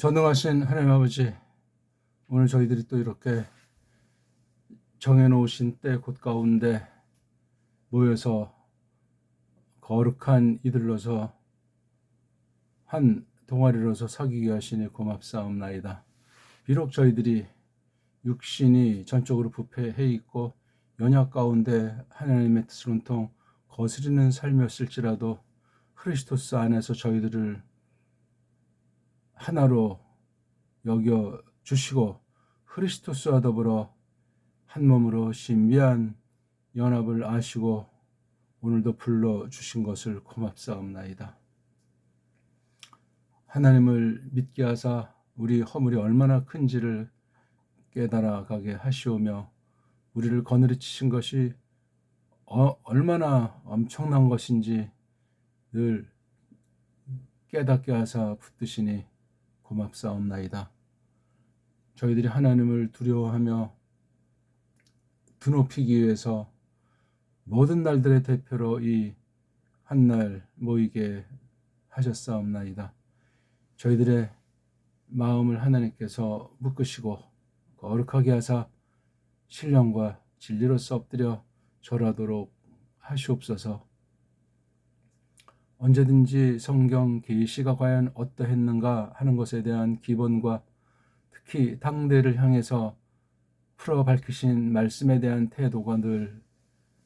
전능하신 하나님 아버지, 오늘 저희들이 또 이렇게 정해놓으신 때 곧 가운데 모여서 거룩한 이들로서 한 동아리로서 사귀게 하시니 고맙사옵나이다. 비록 저희들이 육신이 전적으로 부패해 있고 연약 가운데 하나님의 뜻을 온통 거스르는 삶이었을지라도 크리스토스 안에서 저희들을 하나로 여겨 주시고 크리스토스와 더불어 한 몸으로 신비한 연합을 아시고 오늘도 불러주신 것을 고맙사옵나이다. 하나님을 믿게 하사 우리 허물이 얼마나 큰지를 깨달아가게 하시오며 우리를 거느리치신 것이 얼마나 엄청난 것인지 늘 깨닫게 하사 붙드시니 고맙사옵나이다. 저희들이 하나님을 두려워하며 드높이기 위해서 모든 날들의 대표로 이 한 날 모이게 하셨사옵나이다. 저희들의 마음을 하나님께서 묶으시고 거룩하게 하사 신령과 진리로서 엎드려 절하도록 하시옵소서. 언제든지 성경 계시가 과연 어떠했는가 하는 것에 대한 기본과 특히 당대를 향해서 풀어 밝히신 말씀에 대한 태도가 늘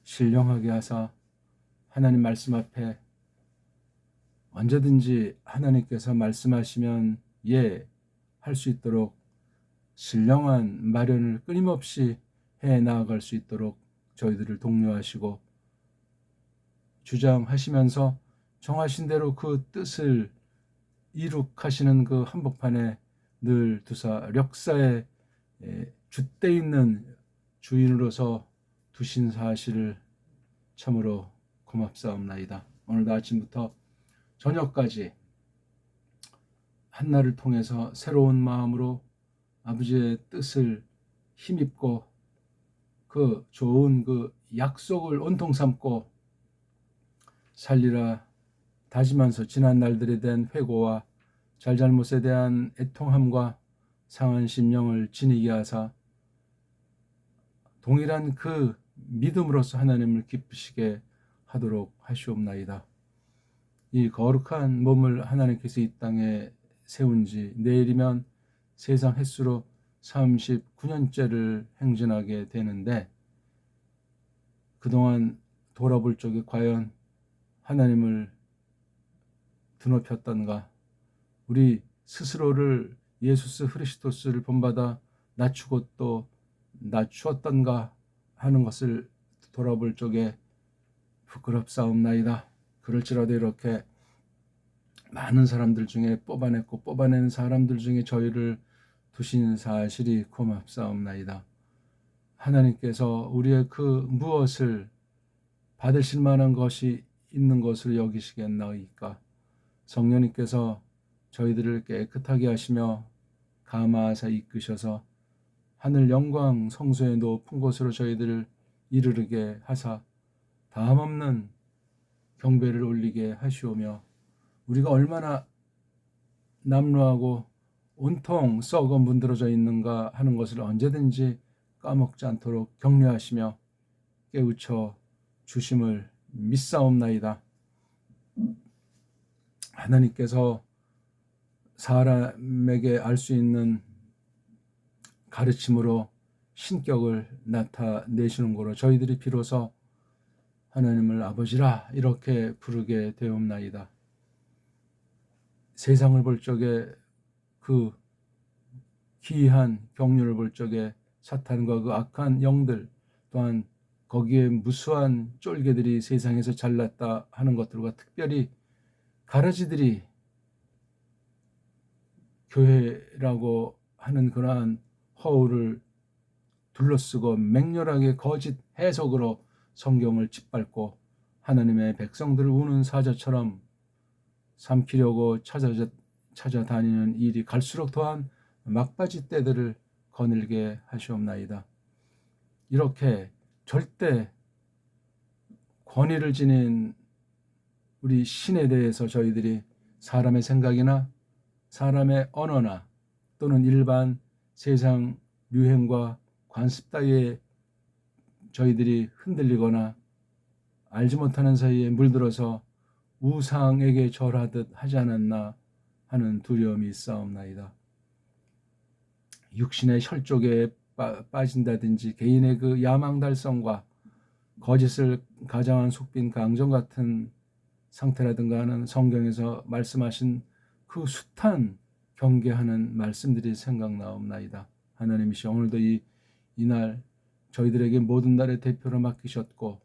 신령하게 하사 하나님 말씀 앞에 언제든지 하나님께서 말씀하시면 예 할 수 있도록 신령한 마련을 끊임없이 해 나아갈 수 있도록 저희들을 독려하시고 주장하시면서 정하신 대로 그 뜻을 이룩하시는 그 한복판에 늘 두사 역사에 줏대 있는 주인으로서 두신 사실을 참으로 고맙사옵나이다. 오늘도 아침부터 저녁까지 한날을 통해서 새로운 마음으로 아버지의 뜻을 힘입고 그 좋은 그 약속을 온통 삼고 살리라 다짐하면서 지난 날들에 대한 회고와 잘잘못에 대한 애통함과 상한 심령을 지니게 하사 동일한 그 믿음으로서 하나님을 기쁘시게 하도록 하시옵나이다. 이 거룩한 몸을 하나님께서 이 땅에 세운 지 내일이면 세상 횟수로 39년째를 행진하게 되는데 그동안 돌아볼 적에 과연 하나님을 드높였던가 우리 스스로를 예수스 크리스토스를 본받아 낮추고 또 낮추었던가 하는 것을 돌아볼 적에 부끄럽사옵나이다. 그럴지라도 이렇게 많은 사람들 중에 뽑아냈고 뽑아낸 사람들 중에 저희를 두신 사실이 고맙사옵나이다. 하나님께서 우리의 그 무엇을 받으실 만한 것이 있는 것을 여기시겠나이까. 성령님께서 저희들을 깨끗하게 하시며 감화하사 이끄셔서 하늘 영광 성소의 높은 곳으로 저희들을 이르르게 하사 다함없는 경배를 올리게 하시오며 우리가 얼마나 남루하고 온통 썩어 문드러져 있는가 하는 것을 언제든지 까먹지 않도록 격려하시며 깨우쳐 주심을 믿사옵나이다. 하나님께서 사람에게 알 수 있는 가르침으로 신격을 나타내시는 거로 저희들이 비로소 하나님을 아버지라 이렇게 부르게 되옵나이다. 세상을 볼 적에 그 기이한 경륜을 볼 적에 사탄과 그 악한 영들 또한 거기에 무수한 쫄개들이 세상에서 잘났다 하는 것들과 특별히 가라지들이 교회라고 하는 그러한 허울을 둘러쓰고 맹렬하게 거짓 해석으로 성경을 짓밟고 하나님의 백성들을 우는 사자처럼 삼키려고 찾아다니는 일이 갈수록 더한 막바지 때들을 거닐게 하시옵나이다. 이렇게 절대 권위를 지닌 우리 신에 대해서 저희들이 사람의 생각이나 사람의 언어나 또는 일반 세상 유행과 관습 따위에 저희들이 흔들리거나 알지 못하는 사이에 물들어서 우상에게 절하듯 하지 않았나 하는 두려움이 있사옵나이다. 육신의 혈족에 빠진다든지 개인의 그 야망달성과 거짓을 가장한 속빈 강정 같은 상태라든가 하는 성경에서 말씀하신 그 숱한 경계하는 말씀들이 생각나옵나이다. 하나님이시 오늘도 이날 저희들에게 모든 날의 대표로 맡기셨고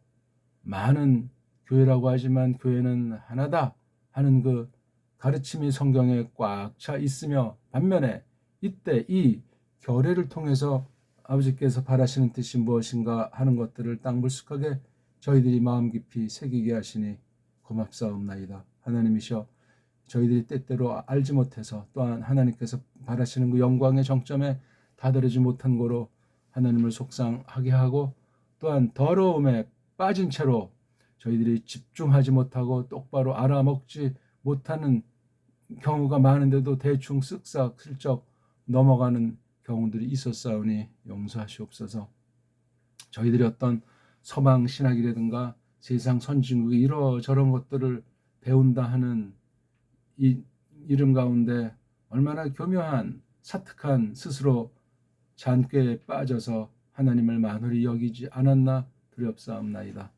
많은 교회라고 하지만 교회는 하나다 하는 그 가르침이 성경에 꽉 차 있으며 반면에 이때 이 결례를 통해서 아버지께서 바라시는 뜻이 무엇인가 하는 것들을 땅불쑥하게 저희들이 마음 깊이 새기게 하시니 고맙사옵나이다. 하나님이시여 저희들이 때때로 알지 못해서 또한 하나님께서 바라시는 그 영광의 정점에 다다르지 못한 고로 하나님을 속상하게 하고 또한 더러움에 빠진 채로 저희들이 집중하지 못하고 똑바로 알아먹지 못하는 경우가 많은데도 대충 쓱싹 슬쩍 넘어가는 경우들이 있었사오니 용서하시옵소서. 저희들이 어떤 서방 신학이라든가 세상 선진국의 이러저런 것들을 배운다 하는 이 이름 가운데 얼마나 교묘한 사특한 스스로 잔꾀에 빠져서 하나님을 만홀히 여기지 않았나 두렵사옵나이다.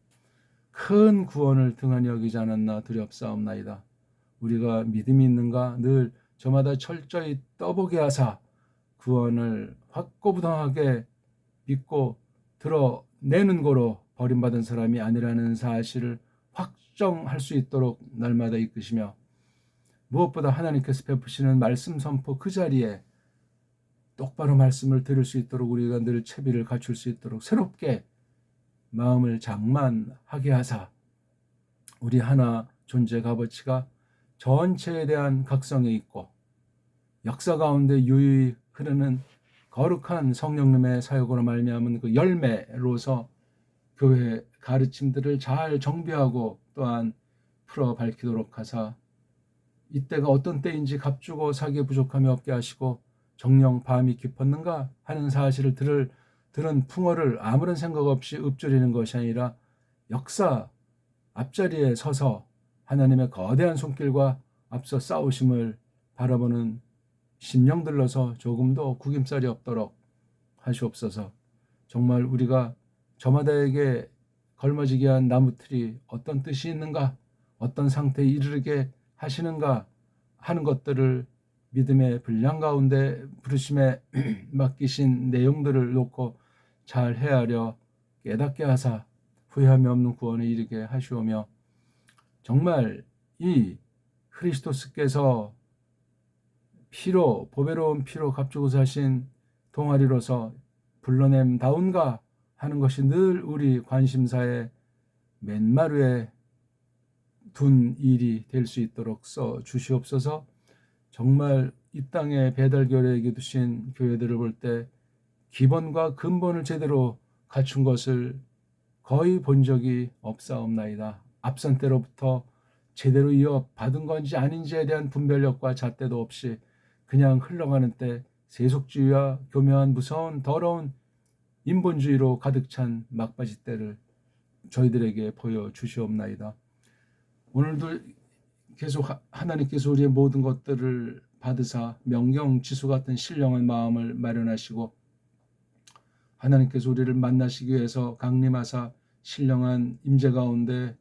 큰 구원을 등한히 여기지 않았나 두렵사옵나이다. 우리가 믿음이 있는가 늘 저마다 철저히 떠보게 하사 구원을 확고부동하게 믿고 드러내는 거로 버림받은 사람이 아니라는 사실을 확정할 수 있도록 날마다 이끄시며 무엇보다 하나님께서 베푸시는 말씀 선포 그 자리에 똑바로 말씀을 들을 수 있도록 우리가 늘 채비를 갖출 수 있도록 새롭게 마음을 장만하게 하사 우리 하나 존재 값어치가 전체에 대한 각성에 있고 역사 가운데 유유히 흐르는 거룩한 성령님의 사역으로 말미암은 그 열매로서 교회 가르침들을 잘 정비하고 또한 풀어 밝히도록 하사 이때가 어떤 때인지 값주고 사기에 부족함이 없게 하시고 정령 밤이 깊었는가 하는 사실을 들은 풍어를 아무런 생각 없이 읊조리는 것이 아니라 역사 앞자리에 서서 하나님의 거대한 손길과 앞서 싸우심을 바라보는 심령들로서 조금도 구김살이 없도록 하시옵소서. 정말 우리가 저마다에게 걸머지게 한 나무틀이 어떤 뜻이 있는가, 어떤 상태에 이르게 하시는가 하는 것들을 믿음의 분량 가운데 부르심에 맡기신 내용들을 놓고 잘 헤아려 깨닫게 하사 후회함이 없는 구원에 이르게 하시오며 정말 이 그리스도께서 피로 보배로운 피로 값주고 사신 동아리로서 불러냄다운가 하는 것이 늘 우리 관심사의 맨마루에 둔 일이 될 수 있도록 써 주시옵소서. 정말 이 땅에 배달교회에게 두신 교회들을 볼 때 기본과 근본을 제대로 갖춘 것을 거의 본 적이 없사옵나이다. 앞선 때로부터 제대로 이어받은 건지 아닌지에 대한 분별력과 잣대도 없이 그냥 흘러가는 때 세속주의와 교묘한 무서운 더러운 인본주의로 가득 찬 막바지 때를 저희들에게 보여주시옵나이다. 오늘도 계속 하나님께서 우리의 모든 것들을 받으사 명경지수 같은 신령한 마음을 마련하시고 하나님께서 우리를 만나시기 위해서 강림하사 신령한 임재 가운데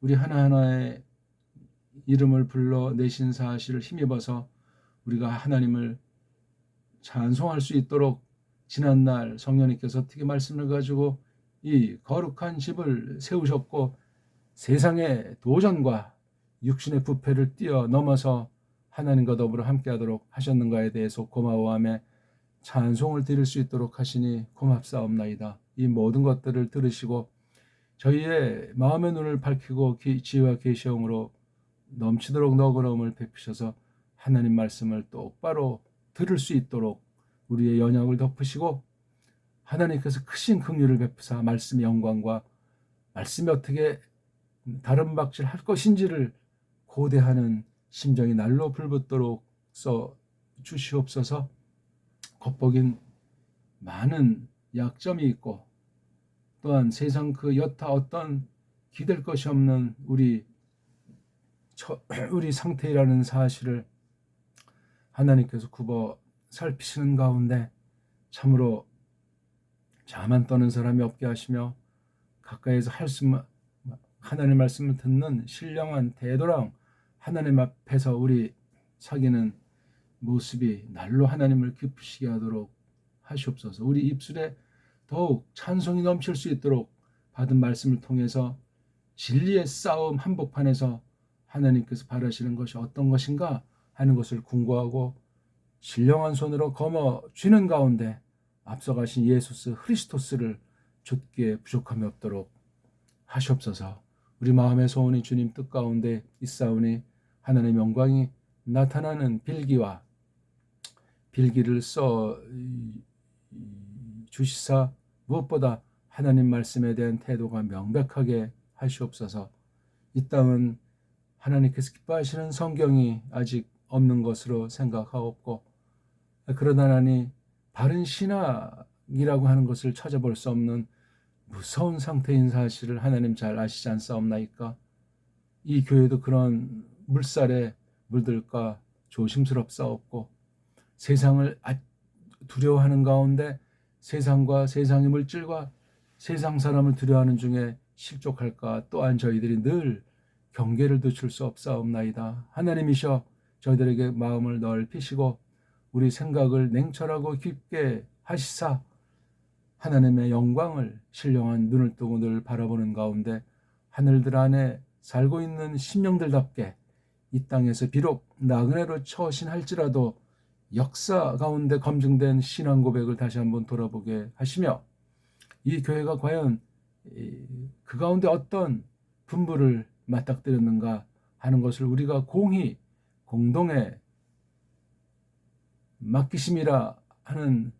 우리 하나하나의 이름을 불러내신 사실을 힘입어서 우리가 하나님을 찬송할 수 있도록 지난날 성령님께서 어떻게 말씀을 가지고 이 거룩한 집을 세우셨고 세상의 도전과 육신의 부패를 뛰어넘어서 하나님과 더불어 함께하도록 하셨는가에 대해서 고마워하며 찬송을 드릴 수 있도록 하시니 고맙사옵나이다. 이 모든 것들을 들으시고 저희의 마음의 눈을 밝히고 지혜와 계시형으로 넘치도록 너그러움을 베푸셔서 하나님 말씀을 똑바로 들을 수 있도록 우리의 연약을 덮으시고 하나님께서 크신 긍휼을 베푸사 말씀의 영광과 말씀이 어떻게 다른 박질할 것인지를 고대하는 심정이 날로 불붙도록 써 주시옵소서. 겉보긴 많은 약점이 있고 또한 세상 그 여타 어떤 기댈 것이 없는 우리 상태라는 사실을 하나님께서 굽어 살피시는 가운데 참으로 자만 떠는 사람이 없게 하시며 가까이에서 하나님 말씀을 듣는 신령한 대도랑 하나님 앞에서 우리 사귀는 모습이 날로 하나님을 기쁘시게 하도록 하시옵소서. 우리 입술에 더욱 찬송이 넘칠 수 있도록 받은 말씀을 통해서 진리의 싸움 한복판에서 하나님께서 바라시는 것이 어떤 것인가 하는 것을 궁구하고 신령한 손으로 거머 쥐는 가운데 앞서가신 예수스 크리스토스를 좇기에 부족함이 없도록 하시옵소서. 우리 마음의 소원이 주님 뜻 가운데 있사오니 하나님의 영광이 나타나는 빌기를 써 주시사 무엇보다 하나님 말씀에 대한 태도가 명백하게 하시옵소서. 이 땅은 하나님께서 기뻐하시는 성경이 아직 없는 것으로 생각하옵고 그러다니 바른 신학이라고 하는 것을 찾아볼 수 없는 무서운 상태인 사실을 하나님 잘 아시지 않사옵나이까? 이 교회도 그런 물살에 물들까 조심스럽사옵고 세상을 두려워하는 가운데 세상과 세상의 물질과 세상 사람을 두려워하는 중에 실족할까 또한 저희들이 늘 경계를 늦출 수 없사옵나이다. 하나님이셔 저희들에게 마음을 넓히시고 우리 생각을 냉철하고 깊게 하시사 하나님의 영광을 신령한 눈을 뜨고 늘 바라보는 가운데 하늘들 안에 살고 있는 심령들답게 이 땅에서 비록 나그네로 처신할지라도 역사 가운데 검증된 신앙 고백을 다시 한번 돌아보게 하시며 이 교회가 과연 그 가운데 어떤 분부를 맞닥뜨렸는가 하는 것을 우리가 공동의 맡기심이라 하는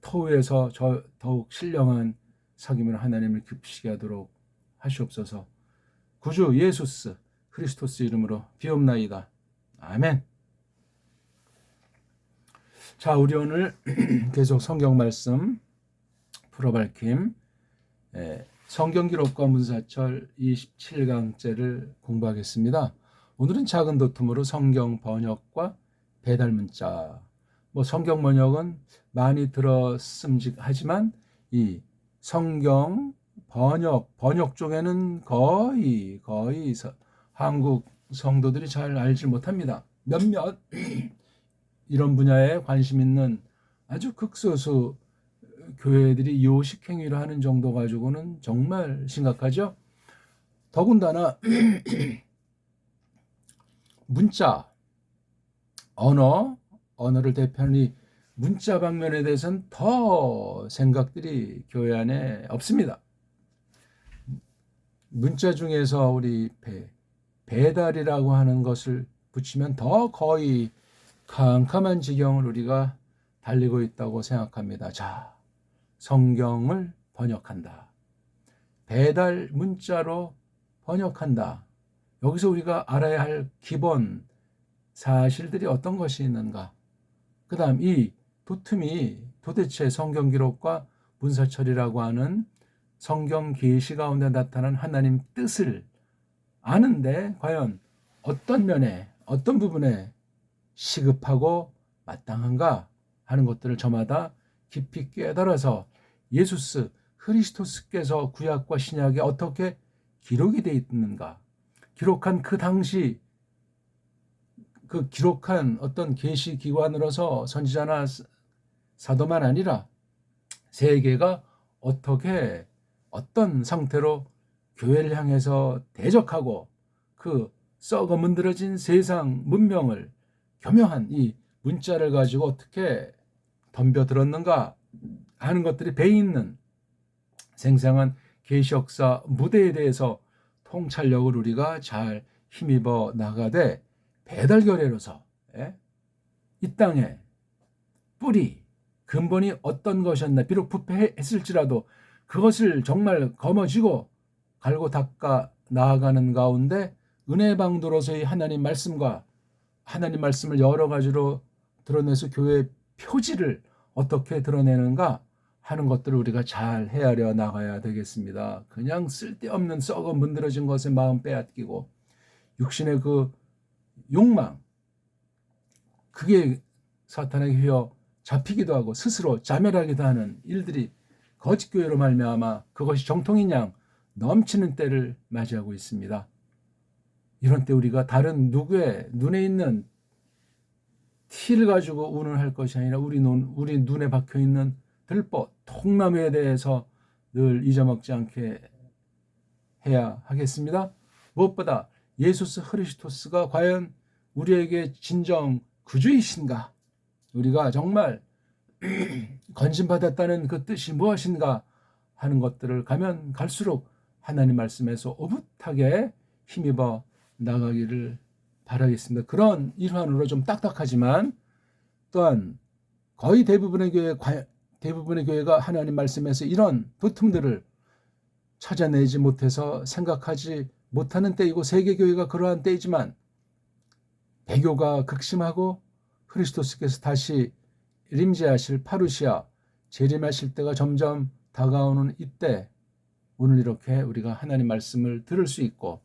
터위에서 더욱 신령한 사귐을 하나님을 기쁘시게 하도록 하시옵소서. 구주 예수스 크리스토스 이름으로 비옵나이다. 아멘. 자, 우리 오늘 계속 성경 말씀 풀어밝힘 성경 기록과 문사철 27강째를 공부하겠습니다. 오늘은 작은 도톰으로 성경 번역과 배달 문자. 성경 번역은 많이 들었음직하지만 이 성경 번역 쪽에는 거의 한국 성도들이 잘 알지 못합니다. 몇몇 이런 분야에 관심 있는 아주 극소수 교회들이 요식 행위를 하는 정도 가지고는 정말 심각하죠. 더군다나 문자, 언어를 대표하는 이 문자 방면에 대해서는 더 생각들이 교회 안에 없습니다. 문자 중에서 우리 배달이라고 하는 것을 붙이면 더 거의 캄캄한 지경을 우리가 달리고 있다고 생각합니다. 자, 성경을 번역한다. 배달 문자로 번역한다. 여기서 우리가 알아야 할 기본 사실들이 어떤 것이 있는가? 그 다음 이 도틈이 도대체 성경 기록과 문사철이라고 하는 성경 계시 가운데 나타난 하나님 뜻을 아는데 과연 어떤 면에 어떤 부분에 시급하고 마땅한가 하는 것들을 저마다 깊이 깨달아서 예수스 크리스토스께서 구약과 신약에 어떻게 기록이 되어 있는가, 기록한 그 당시 그 기록한 어떤 계시 기관으로서 선지자나 사도만 아니라 세계가 어떻게 어떤 상태로 교회를 향해서 대적하고 그 썩어 문드러진 세상 문명을 교묘한 이 문자를 가지고 어떻게 덤벼들었는가 하는 것들이 배 있는 생생한 계시 역사 무대에 대해서 통찰력을 우리가 잘 힘입어 나가되 배달교례로서 이 땅에 뿌리 근본이 어떤 것이었나, 비록 부패했을지라도 그것을 정말 거머쥐고 갈고 닦아 나아가는 가운데 은혜 방도로서의 하나님 말씀과 하나님 말씀을 여러 가지로 드러내서 교회의 표지를 어떻게 드러내는가 하는 것들을 우리가 잘 헤아려 나가야 되겠습니다. 그냥 쓸데없는 썩어 문드러진 것에 마음 빼앗기고 육신의 그 욕망, 그게 사탄에게 휘어 잡히기도 하고 스스로 자멸하기도 하는 일들이 거짓 교회로 말미암아 그것이 정통인 양 넘치는 때를 맞이하고 있습니다. 이런 때 우리가 다른 누구의 눈에 있는 티를 가지고 운운할 것이 아니라 우리 눈에 박혀 있는 들보, 통나무에 대해서 늘 잊어먹지 않게 해야 하겠습니다. 무엇보다 예수스 그리스도스가 과연 우리에게 진정 구주이신가? 우리가 정말 건진받았다는 그 뜻이 무엇인가 하는 것들을 가면 갈수록 하나님 말씀에서 오붓하게 힘입어 나가기를 바라겠습니다. 그런 일환으로 좀 딱딱하지만 또한 거의 대부분의 교회가 하나님 말씀에서 이런 도tum들을 찾아내지 못해서 생각하지 못하는 때이고 세계교회가 그러한 때이지만 배교가 극심하고 그리스도께서 다시 림제하실 파루시아 재림하실 때가 점점 다가오는 이때 오늘 이렇게 우리가 하나님 말씀을 들을 수 있고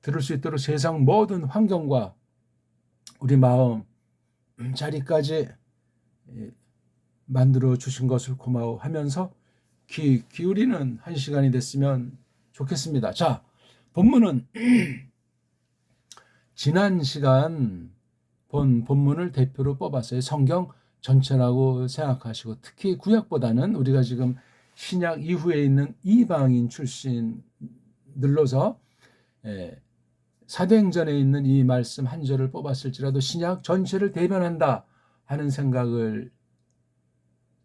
들을 수 있도록 세상 모든 환경과 우리 마음 자리까지 만들어 주신 것을 고마워하면서 귀 기울이는 한 시간이 됐으면 좋겠습니다. 자, 본문은 지난 시간 본 본문을 대표로 뽑았어요. 성경 전체라고 생각하시고 특히 구약보다는 우리가 지금 신약 이후에 있는 이방인 출신들로서 사도행전에 있는 이 말씀 한 절을 뽑았을지라도 신약 전체를 대변한다 하는 생각을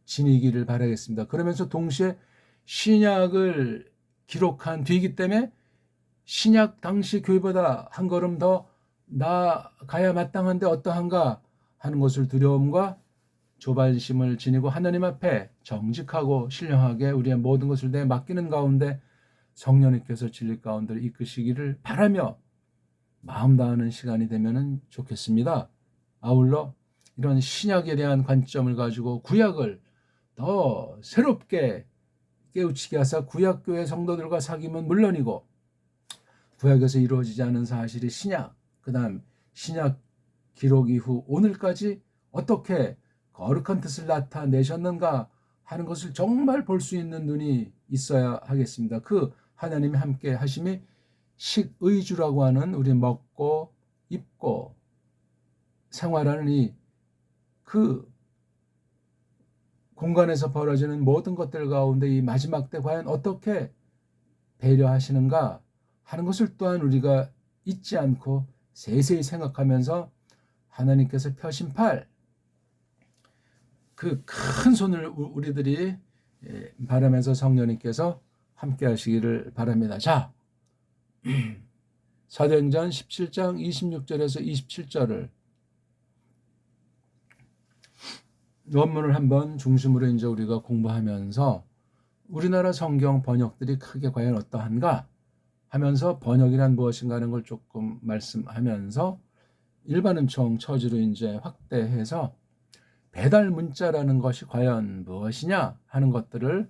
지니기를 바라겠습니다. 그러면서 동시에 신약을 기록한 뒤이기 때문에 신약 당시 교회보다 한 걸음 더 나아가야 마땅한데 어떠한가 하는 것을 두려움과 조바심을 지니고 하나님 앞에 정직하고 신령하게 우리의 모든 것을 내 맡기는 가운데 성령님께서 진리 가운데를 이끄시기를 바라며 마음 다하는 시간이 되면 좋겠습니다. 아울러 이런 신약에 대한 관점을 가지고 구약을 더 새롭게 깨우치게 하사 구약교회 성도들과 사귐은 물론이고 구약에서 이루어지지 않은 사실이 신약, 그 다음 신약 기록 이후 오늘까지 어떻게 거룩한 뜻을 나타내셨는가 하는 것을 정말 볼 수 있는 눈이 있어야 하겠습니다. 그 하나님이 함께 하심이 식의주라고 하는 우리 먹고 입고 생활하는 이 그 공간에서 벌어지는 모든 것들 가운데 이 마지막 때 과연 어떻게 배려하시는가 하는 것을 또한 우리가 잊지 않고 세세히 생각하면서 하나님께서 펴신 팔, 그 큰 손을 우리들이 바라면서 성령님께서 함께 하시기를 바랍니다. 자, 사도행전 17장 26절에서 27절을 원문을 한번 중심으로 이제 우리가 공부하면서 우리나라 성경 번역들이 크게 과연 어떠한가 하면서 번역이란 무엇인가 하는 걸 조금 말씀하면서 일반음총 처지로 이제 확대해서 배달 문자라는 것이 과연 무엇이냐 하는 것들을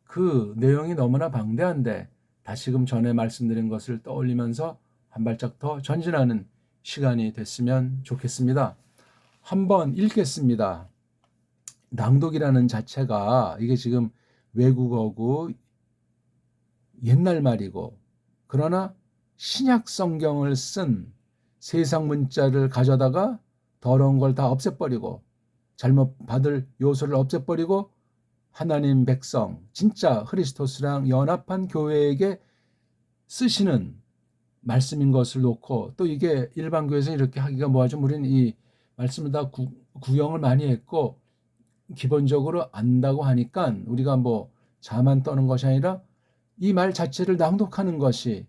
그 내용이 너무나 방대한데 다시금 전에 말씀드린 것을 떠올리면서 한 발짝 더 전진하는 시간이 됐으면 좋겠습니다. 한번 읽겠습니다. 낭독이라는 자체가 이게 지금 외국어고 옛날 말이고 그러나 신약 성경을 쓴 세상 문자를 가져다가 더러운 걸 다 없애버리고 잘못 받을 요소를 없애버리고 하나님 백성 진짜 그리스도스랑 연합한 교회에게 쓰시는 말씀인 것을 놓고 또 이게 일반 교회에서 이렇게 하기가 뭐하죠. 우리는 이 말씀을 다 구경을 많이 했고 기본적으로 안다고 하니까 우리가 뭐 자만 떠는 것이 아니라 이 말 자체를 낭독하는 것이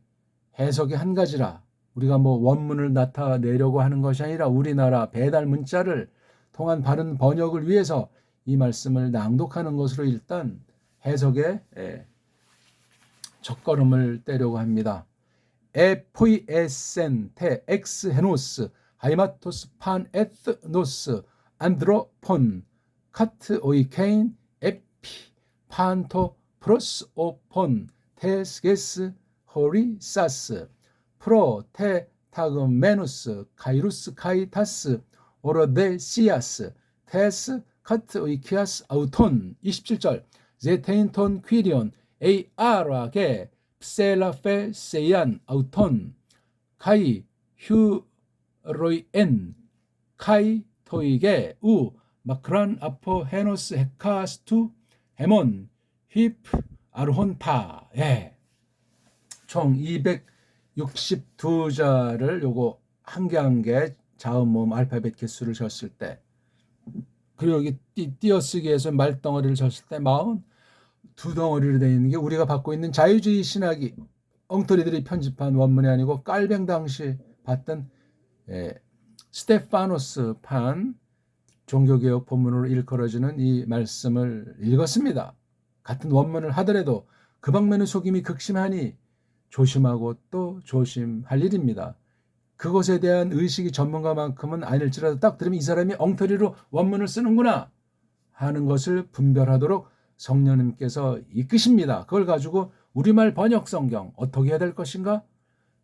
해석의 한 가지라 우리가 뭐 원문을 나타내려고 하는 것이 아니라 우리나라 배달 문자를 통한 바른 번역을 위해서 이 말씀을 낭독하는 것으로 일단 해석의 첫걸음을 떼려고 합니다. 에포이에센 테 엑스헤노스 하이마토스 판 에트노스 안드로폰 카트 오이케인 에피 판토 프로스 오폰 테스게스 호리사스 프로 테타그메누스 카이루스 카이타스 오로데시아스 테스 카트 오이키아스 아우톤 27절 제테인톤 퀴리온 에이아라게 pselaphe seian auton kai huroien kai toige u makran apo henos hekastu 헤몬 휘프 아르혼파. 예. 총 262자를 요거 한 개 한 개 자음 모음 알파벳 개수를 졌을 때, 그리고 여기 띄어쓰기에서 말덩어리를 졌을 때 42덩어리로 되어 있는 게 우리가 받고 있는 자유주의 신학이 엉터리들이 편집한 원문이 아니고 깔병 당시 봤던 스테파노스 판 종교개혁 본문으로 일컬어지는 이 말씀을 읽었습니다. 같은 원문을 하더라도 그 방면의 속임이 극심하니 조심하고 또 조심할 일입니다. 그것에 대한 의식이 전문가만큼은 아닐지라도 딱 들으면 이 사람이 엉터리로 원문을 쓰는구나 하는 것을 분별하도록 성령님께서 이끄십니다. 그걸 가지고 우리말 번역 성경 어떻게 해야 될 것인가?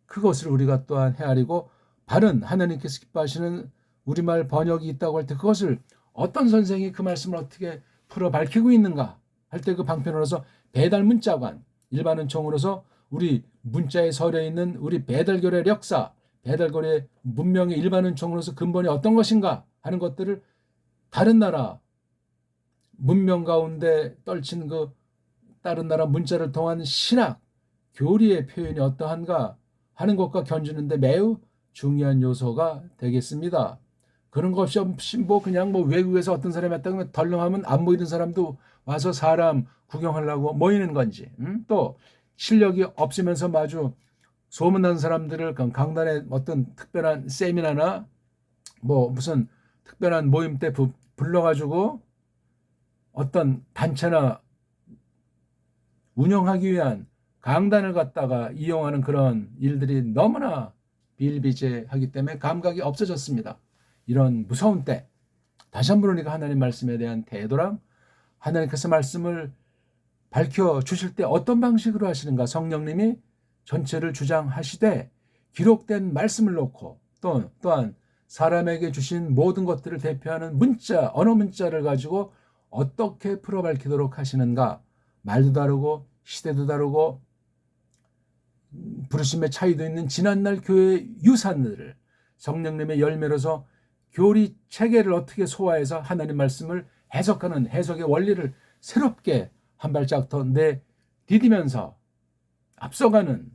그것을 우리가 또한 헤아리고 바른 하나님께서 기뻐하시는 우리말 번역이 있다고 할 때 그것을 어떤 선생이 그 말씀을 어떻게 풀어 밝히고 있는가 할 때 그 방편으로서 배달 문자관, 일반 은총으로서 우리 문자에 서려 있는 우리 배달교례 역사, 배달교례 문명의 일반 은총으로서 근본이 어떤 것인가 하는 것들을 다른 나라 문명 가운데 떨친 그 다른 나라 문자를 통한 신학, 교리의 표현이 어떠한가 하는 것과 견주는데 매우 중요한 요소가 되겠습니다. 그런 것이 없이 그냥 외국에서 어떤 사람이 왔다 그러면 덜렁하면 안 보이는 사람도 와서 사람 구경하려고 모이는 건지, 또 실력이 없으면서 마주 소문난 사람들을 강단에 어떤 특별한 세미나나 무슨 특별한 모임 때 불러가지고 어떤 단체나 운영하기 위한 강단을 갖다가 이용하는 그런 일들이 너무나 비일비재하기 때문에 감각이 없어졌습니다. 이런 무서운 때 다시 한번 우리가 하나님 말씀에 대한 태도랑 하나님께서 말씀을 밝혀주실 때 어떤 방식으로 하시는가, 성령님이 전체를 주장하시되 기록된 말씀을 놓고 또한 사람에게 주신 모든 것들을 대표하는 문자, 언어 문자를 가지고 어떻게 풀어 밝히도록 하시는가, 말도 다르고 시대도 다르고 부르심의 차이도 있는 지난날 교회의 유산들을 성령님의 열매로서 교리 체계를 어떻게 소화해서 하나님 말씀을 해석하는 해석의 원리를 새롭게 한 발짝 더 내디디면서 앞서가는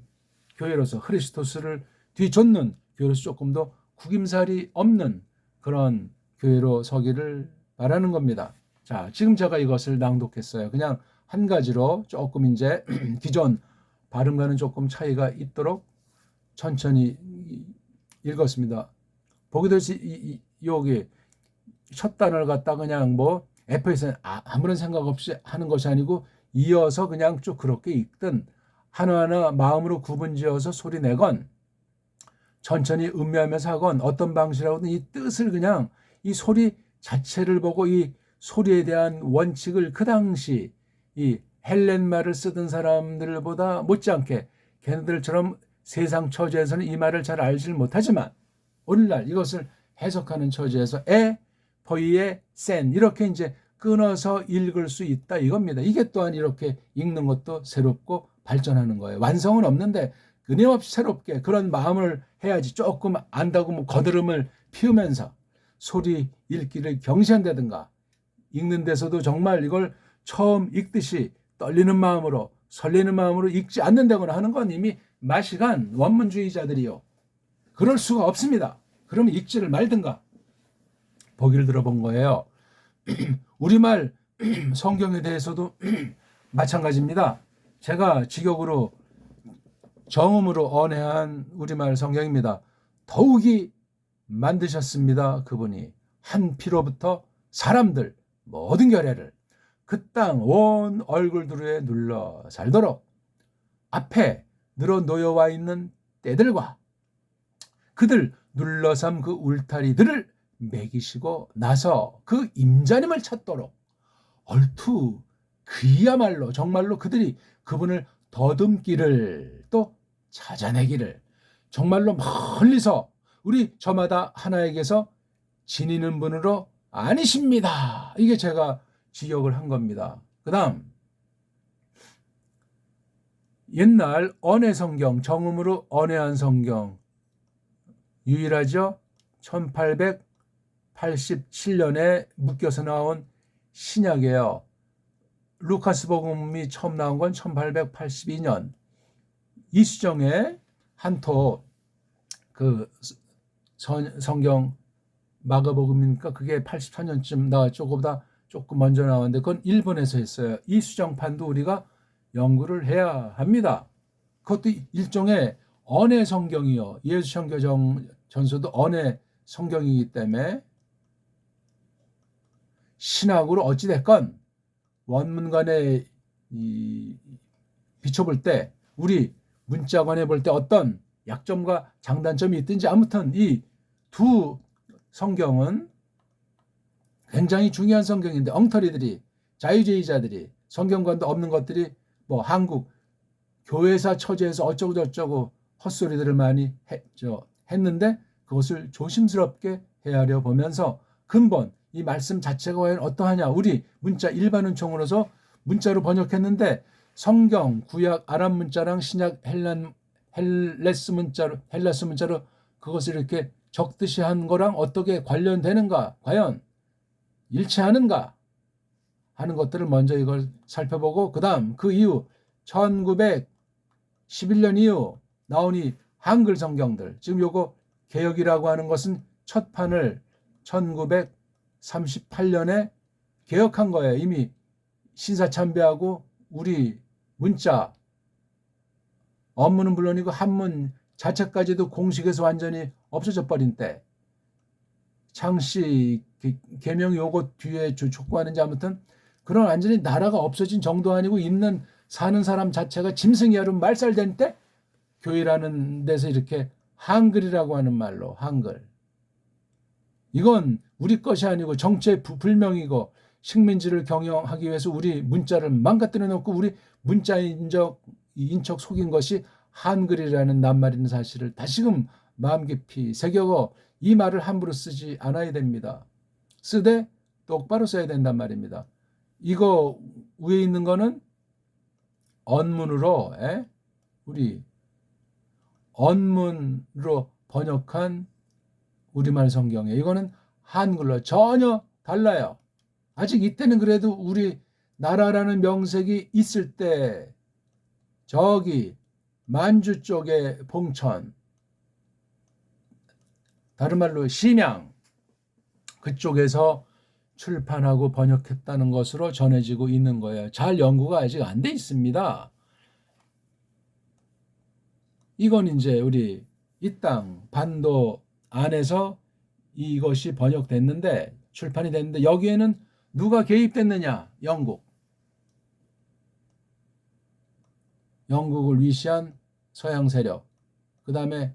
교회로서 크리스토스를 뒤쫓는 교회로서 조금 더 구김살이 없는 그런 교회로 서기를 바라는 겁니다. 자, 지금 제가 이것을 낭독했어요. 그냥 한 가지로 조금 이제 기존 발음과는 조금 차이가 있도록 천천히 읽었습니다. 보게 되시 여기 첫 단어를 갖다 그냥 F에서는 아무런 생각 없이 하는 것이 아니고 이어서 그냥 쭉 그렇게 읽든 하나하나 마음으로 구분지어서 소리 내건 천천히 음미하면서 하건 어떤 방식이라고든 이 뜻을 그냥 이 소리 자체를 보고 이 소리에 대한 원칙을 그 당시 이 헬렌말을 쓰던 사람들보다 못지않게 걔네들처럼 세상 처지에서는 이 말을 잘 알지 못하지만 오늘날 이것을 해석하는 처지에서 포이에 센 이렇게 이제 끊어서 읽을 수 있다 이겁니다. 이게 또한 이렇게 읽는 것도 새롭고 발전하는 거예요. 완성은 없는데 끊임없이 새롭게 그런 마음을 해야지. 조금 안다고 거드름을 피우면서 소리 읽기를 경시한다든가 읽는 데서도 정말 이걸 처음 읽듯이 떨리는 마음으로 설레는 마음으로 읽지 않는다거나 하는 건 이미 마시간 원문주의자들이요. 그럴 수가 없습니다. 그러면 읽지를 말든가. 보기를 들어본 거예요. 우리말 성경에 대해서도 마찬가지입니다. 제가 직역으로 정음으로 언해한 우리말 성경입니다. 더욱이 만드셨습니다. 그분이 한 피로부터 사람들 모든 결례를 그 땅 온 얼굴들에 눌러 살도록 앞에 늘어 놓여와 있는 떼들과 그들 눌러삼 그 울타리들을 매기시고 나서 그 임자님을 찾도록 얼투 그야말로 정말로 그들이 그분을 더듬기를 또 찾아내기를 정말로 멀리서 우리 저마다 하나에게서 지니는 분으로 아니십니다. 이게 제가 지적을 한 겁니다. 그 다음 옛날 언해성경, 정음으로 언해한 성경 유일하죠. 1887년에 묶여서 나온 신약이에요. 루카스 복음이 처음 나온 건 1882년. 이수정의 한토 그 성경 마가복음이니까 그게 84년쯤 나왔죠. 그거보다 조금 먼저 나왔는데 그건 일본에서 했어요. 이수정판도 우리가 연구를 해야 합니다. 그것도 일종의 언해 성경이요. 예수천교정 전서도 언해 성경이기 때문에 신학으로 어찌됐건 원문간에 비춰볼 때 우리 문자관에 볼 때 어떤 약점과 장단점이 있든지 아무튼 이 두 성경은 굉장히 중요한 성경인데 엉터리들이 자유주의자들이 성경관도 없는 것들이 뭐 한국 교회사 처제에서 어쩌고저쩌고 헛소리들을 많이 했는데 그것을 조심스럽게 헤아려 보면서 근본 이 말씀 자체가 과연 어떠하냐. 우리 문자 일반 은총으로서 문자로 번역했는데 성경 구약 아람 문자랑 신약 헬라스 문자로 그것을 이렇게 적듯이 한 거랑 어떻게 관련되는가, 과연 일치하는가 하는 것들을 먼저 이걸 살펴보고 그 다음 그 이후 1911년 이후 나온 이 한글 성경들, 지금 요거 개역이라고 하는 것은 첫 판을 1938년에 개역한 거예요. 이미 신사참배하고 우리 문자 업무는 물론이고 한문 자체까지도 공식에서 완전히 없어져 버린 때 창씨 개명 요거 뒤에 촉구하는지 아무튼 그런 완전히 나라가 없어진 정도 아니고 있는 사는 사람 자체가 짐승이 하루 말살된 때 교회라는 데서 이렇게 한글이라고 하는 말로 한글 이건 우리 것이 아니고 정체 불명이고 식민지를 경영하기 위해서 우리 문자를 망가뜨려 놓고 우리 문자인적 인척 속인 것이 한글이라는 낱말이라는 사실을 다시금 마음 깊이 새겨고 이 말을 함부로 쓰지 않아야 됩니다. 쓰되 똑바로 써야 된단 말입니다. 이거 위에 있는 거는 언문으로 우리 언문으로 번역한 우리말 성경이에요. 이거는 한글로 전혀 달라요. 아직 이때는 그래도 우리 나라라는 명색이 있을 때 저기 만주 쪽에 봉천 다른 말로 심양 그쪽에서 출판하고 번역했다는 것으로 전해지고 있는 거예요. 잘 연구가 아직 안 돼 있습니다. 이건 이제 우리 이 땅 반도 안에서 이것이 번역됐는데 출판이 됐는데 여기에는 누가 개입됐느냐? 영국을 위시한 서양 세력, 그 다음에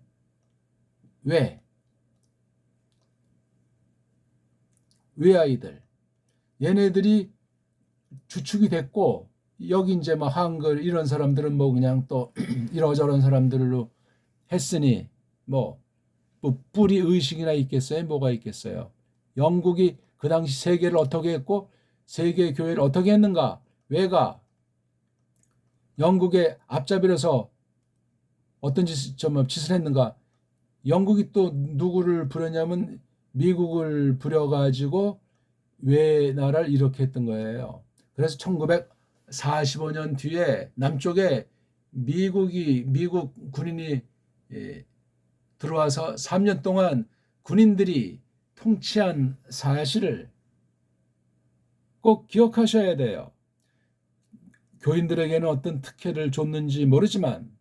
외아이들, 얘네들이 주축이 됐고 여기 이제 뭐 한글 이런 사람들은 뭐 그냥 또 이러저런 사람들로 했으니 뭐 뿌리 의식이나 있겠어요? 뭐가 있겠어요? 영국이 그 당시 세계를 어떻게 했고 세계 교회를 어떻게 했는가? 왜가 영국의 앞잡이로서 어떤 짓을 했는가? 영국이 또 누구를 부렸냐면 미국을 부려가지고 외 나라를 이렇게 했던 거예요. 그래서 1945년 뒤에 남쪽에 미국 군인이 들어와서 3년 동안 군인들이 통치한 사실을 꼭 기억하셔야 돼요. 교인들에게는 어떤 특혜를 줬는지 모르지만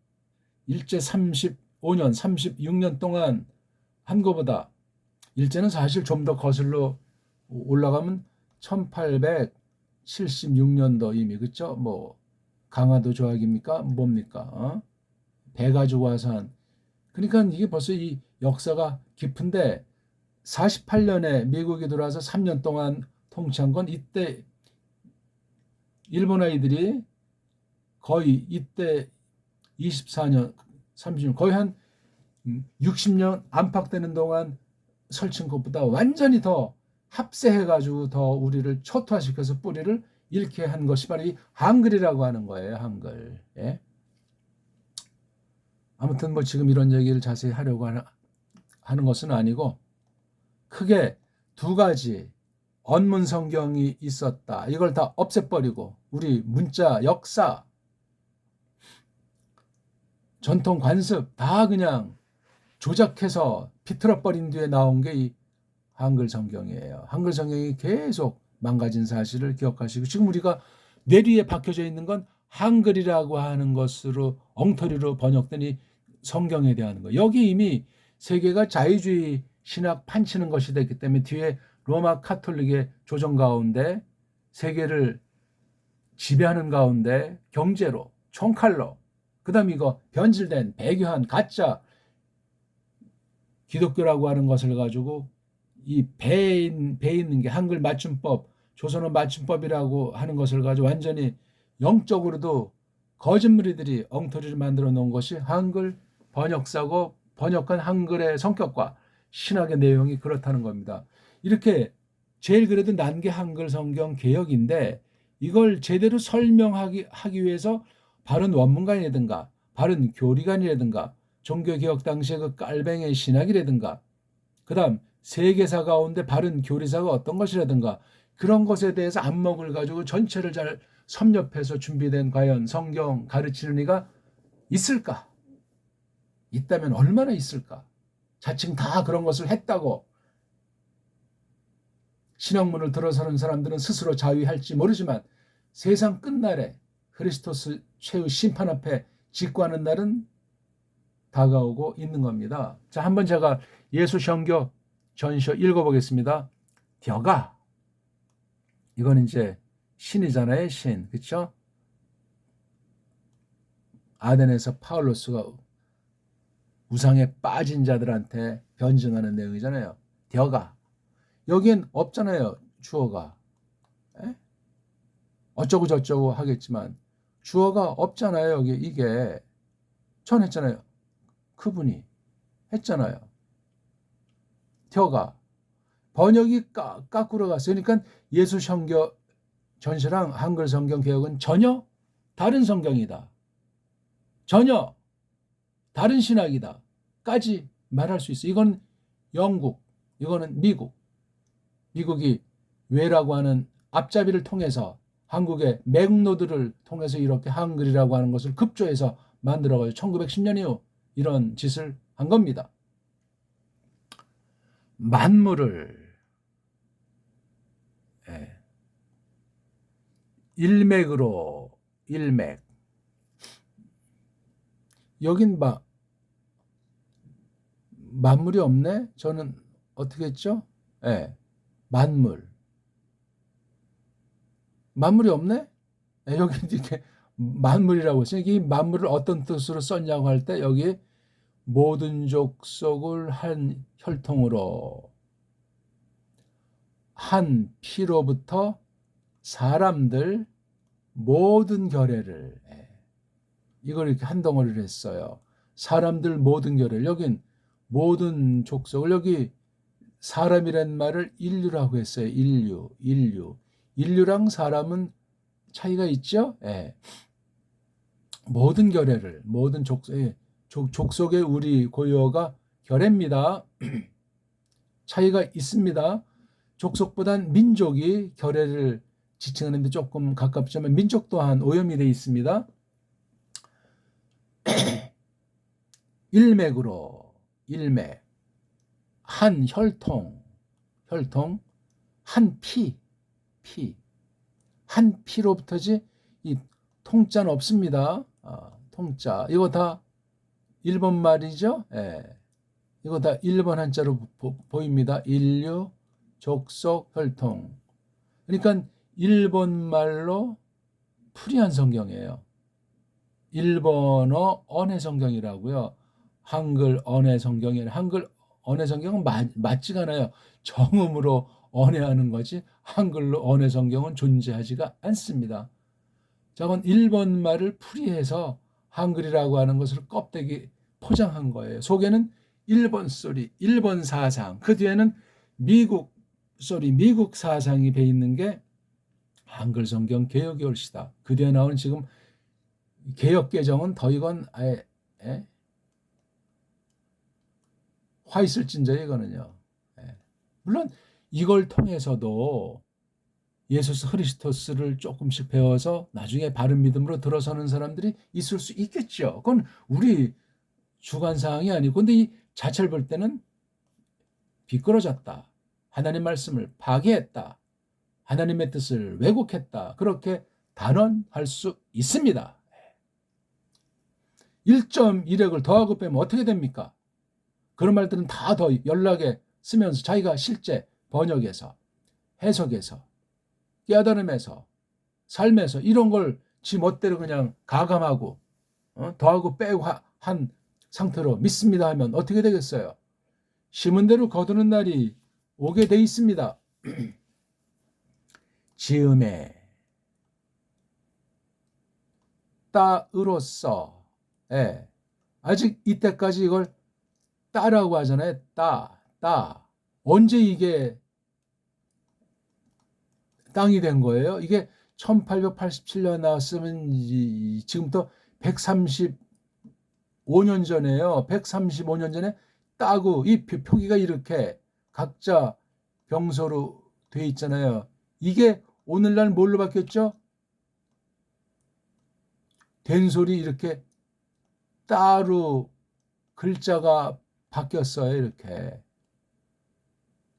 일제 35년, 36년 동안 한 것보다 일제는 사실 좀 더 거슬러 올라가면 1876년도 이미 그렇죠? 뭐 강화도 조약입니까? 뭡니까? 배 가지고 와서 한 그러니까 이게 벌써 이 역사가 깊은데 48년에 미국이 들어와서 3년 동안 통치한 건 이때 일본 아이들이 거의 이때 24년, 30년 거의 한 60년 안팎되는 동안 설친 것보다 완전히 더 합세해가지고 더 우리를 초토화시켜서 뿌리를 잃게 한 것이 바로 이 한글이라고 하는 거예요. 한글. 예? 아무튼 뭐 지금 이런 얘기를 자세히 하려고 하는 것은 아니고 크게 두 가지 언문 성경이 있었다. 이걸 다 없애버리고 우리 문자, 역사, 전통 관습 다 그냥 조작해서 비틀어버린 뒤에 나온 게 이 한글 성경이에요. 한글 성경이 계속 망가진 사실을 기억하시고 지금 우리가 뇌리에 박혀져 있는 건 한글이라고 하는 것으로 엉터리로 번역된 이 성경에 대한 거. 여기 이미 세계가 자유주의 신학 판치는 것이 됐기 때문에 뒤에 로마 카톨릭의 조정 가운데 세계를 지배하는 가운데 경제로 총칼로 그다음 이거 변질된 배교한 가짜 기독교라고 하는 것을 가지고 이 배에 있는 게 한글 맞춤법, 조선어 맞춤법이라고 하는 것을 가지고 완전히 영적으로도 거짓말이들이 엉터리를 만들어 놓은 것이 한글 번역사고 번역한 한글의 성격과 신학의 내용이 그렇다는 겁니다. 이렇게 제일 그래도 난 게 한글 성경 개혁인데 이걸 제대로 설명하기 위해서 바른 원문관이라든가 바른 교리관이라든가 종교개혁 당시의 그 깔뱅의 신학이라든가 그다음 세계사 가운데 바른 교리사가 어떤 것이라든가 그런 것에 대해서 안목을 가지고 전체를 잘 섭렵해서 준비된 과연 성경 가르치는 이가 있을까? 있다면 얼마나 있을까? 자칭 다 그런 것을 했다고 신학문을 들어서는 사람들은 스스로 자위할지 모르지만 세상 끝날에 그리스도스 최후 심판 앞에 직구하는 날은 다가오고 있는 겁니다. 자, 한번 제가 예수성교 전서 읽어보겠습니다. 뎌가 이건 이제 신이잖아요. 신. 그렇죠? 아덴에서 파울로스가 우상에 빠진 자들한테 변증하는 내용이잖아요. 뎌가 여기엔 없잖아요. 주어가. 에? 어쩌고 저쩌고 하겠지만 주어가 없잖아요. 여기 이게 전 했잖아요. 그분이 했잖아요. 텨가 번역이 까꾸로 갔어요. 그러니까 예수 성경 전시랑 한글 성경 개혁은 전혀 다른 성경이다. 전혀 다른 신학이다. 까지 말할 수 있어요. 이건 영국, 이거는 미국. 미국이 왜라고 하는 앞잡이를 통해서 한국의 맥노드를 통해서 이렇게 한글이라고 하는 것을 급조해서 만들어가지고 1910년 이후 이런 짓을 한 겁니다. 만물을 일맥으로 일맥 여긴 만물이 없네? 저는 어떻게 했죠? 만물이 없네? 여기 이렇게 만물이라고 했어요. 이 만물을 어떤 뜻으로 썼냐고 할 때 여기 모든 족속을 한 혈통으로 한 피로부터 사람들 모든 결례를 이걸 이렇게 한 덩어리를 했어요. 사람들 모든 결례 여긴 모든 족속을 여기 사람이란 말을 인류라고 했어요. 인류랑 사람은 차이가 있죠. 모든 결례를 모든 족속의 우리 고유어가 결례입니다. 차이가 있습니다. 족속보단 민족이 결례를 지칭하는 데 조금 가깝지만 민족 또한 오염이 되어 있습니다. 일맥으로 일맥 한 혈통 한 피 한 피로부터지 이 통자는 없습니다. 통자 이거 다 일본 말이죠. 이거 다 일본 한자로 보입니다. 인류 족속 혈통 그러니까 일본 말로 풀이한 성경이에요. 일본어 언해 성경이라고요. 한글 언해 성경에 한글 언해 성경은 맞지가 않아요. 정음으로 언해하는 거지 한글로 언해 성경은 존재하지가 않습니다. 저건 일본 말을 풀이해서 한글이라고 하는 것을 껍데기 포장한 거예요. 속에는 일본 소리, 일본 사상, 그 뒤에는 미국 소리, 미국 사상이 배 있는 게 한글 성경 개역이 옳시다. 그 뒤에 나오는 지금 개역 개정은 더 이건 아예 화 있을진저예 이거는요. 물론 이걸 통해서도 예수 그리스도스를 조금씩 배워서 나중에 바른 믿음으로 들어서는 사람들이 있을 수 있겠죠. 그건 우리 주관사항이 아니고 근데 이 자체를 볼 때는 비끄러졌다. 하나님 말씀을 파괴했다. 하나님의 뜻을 왜곡했다. 그렇게 단언할 수 있습니다. 1.1획을 더하고 빼면 어떻게 됩니까? 그런 말들은 다 더 연락에 쓰면서 자기가 실제 번역해서 해석해서 깨달음에서 삶에서 이런 걸 지 멋대로 그냥 가감하고 더하고 빼고 한 상태로 믿습니다 하면 어떻게 되겠어요? 심은 대로 거두는 날이 오게 돼 있습니다. 지음에 따으로써 아직 이때까지 이걸 따라고 하잖아요. 따. 언제 이게 땅이 된 거예요? 이게 1887년 나왔으면 지금부터 135년 전에요. 135년 전에 따고 이 표기가 이렇게 각자 병서로 돼 있잖아요. 이게 오늘날 뭘로 바뀌었죠? 된소리 이렇게 따로 글자가 바뀌었어요. 이렇게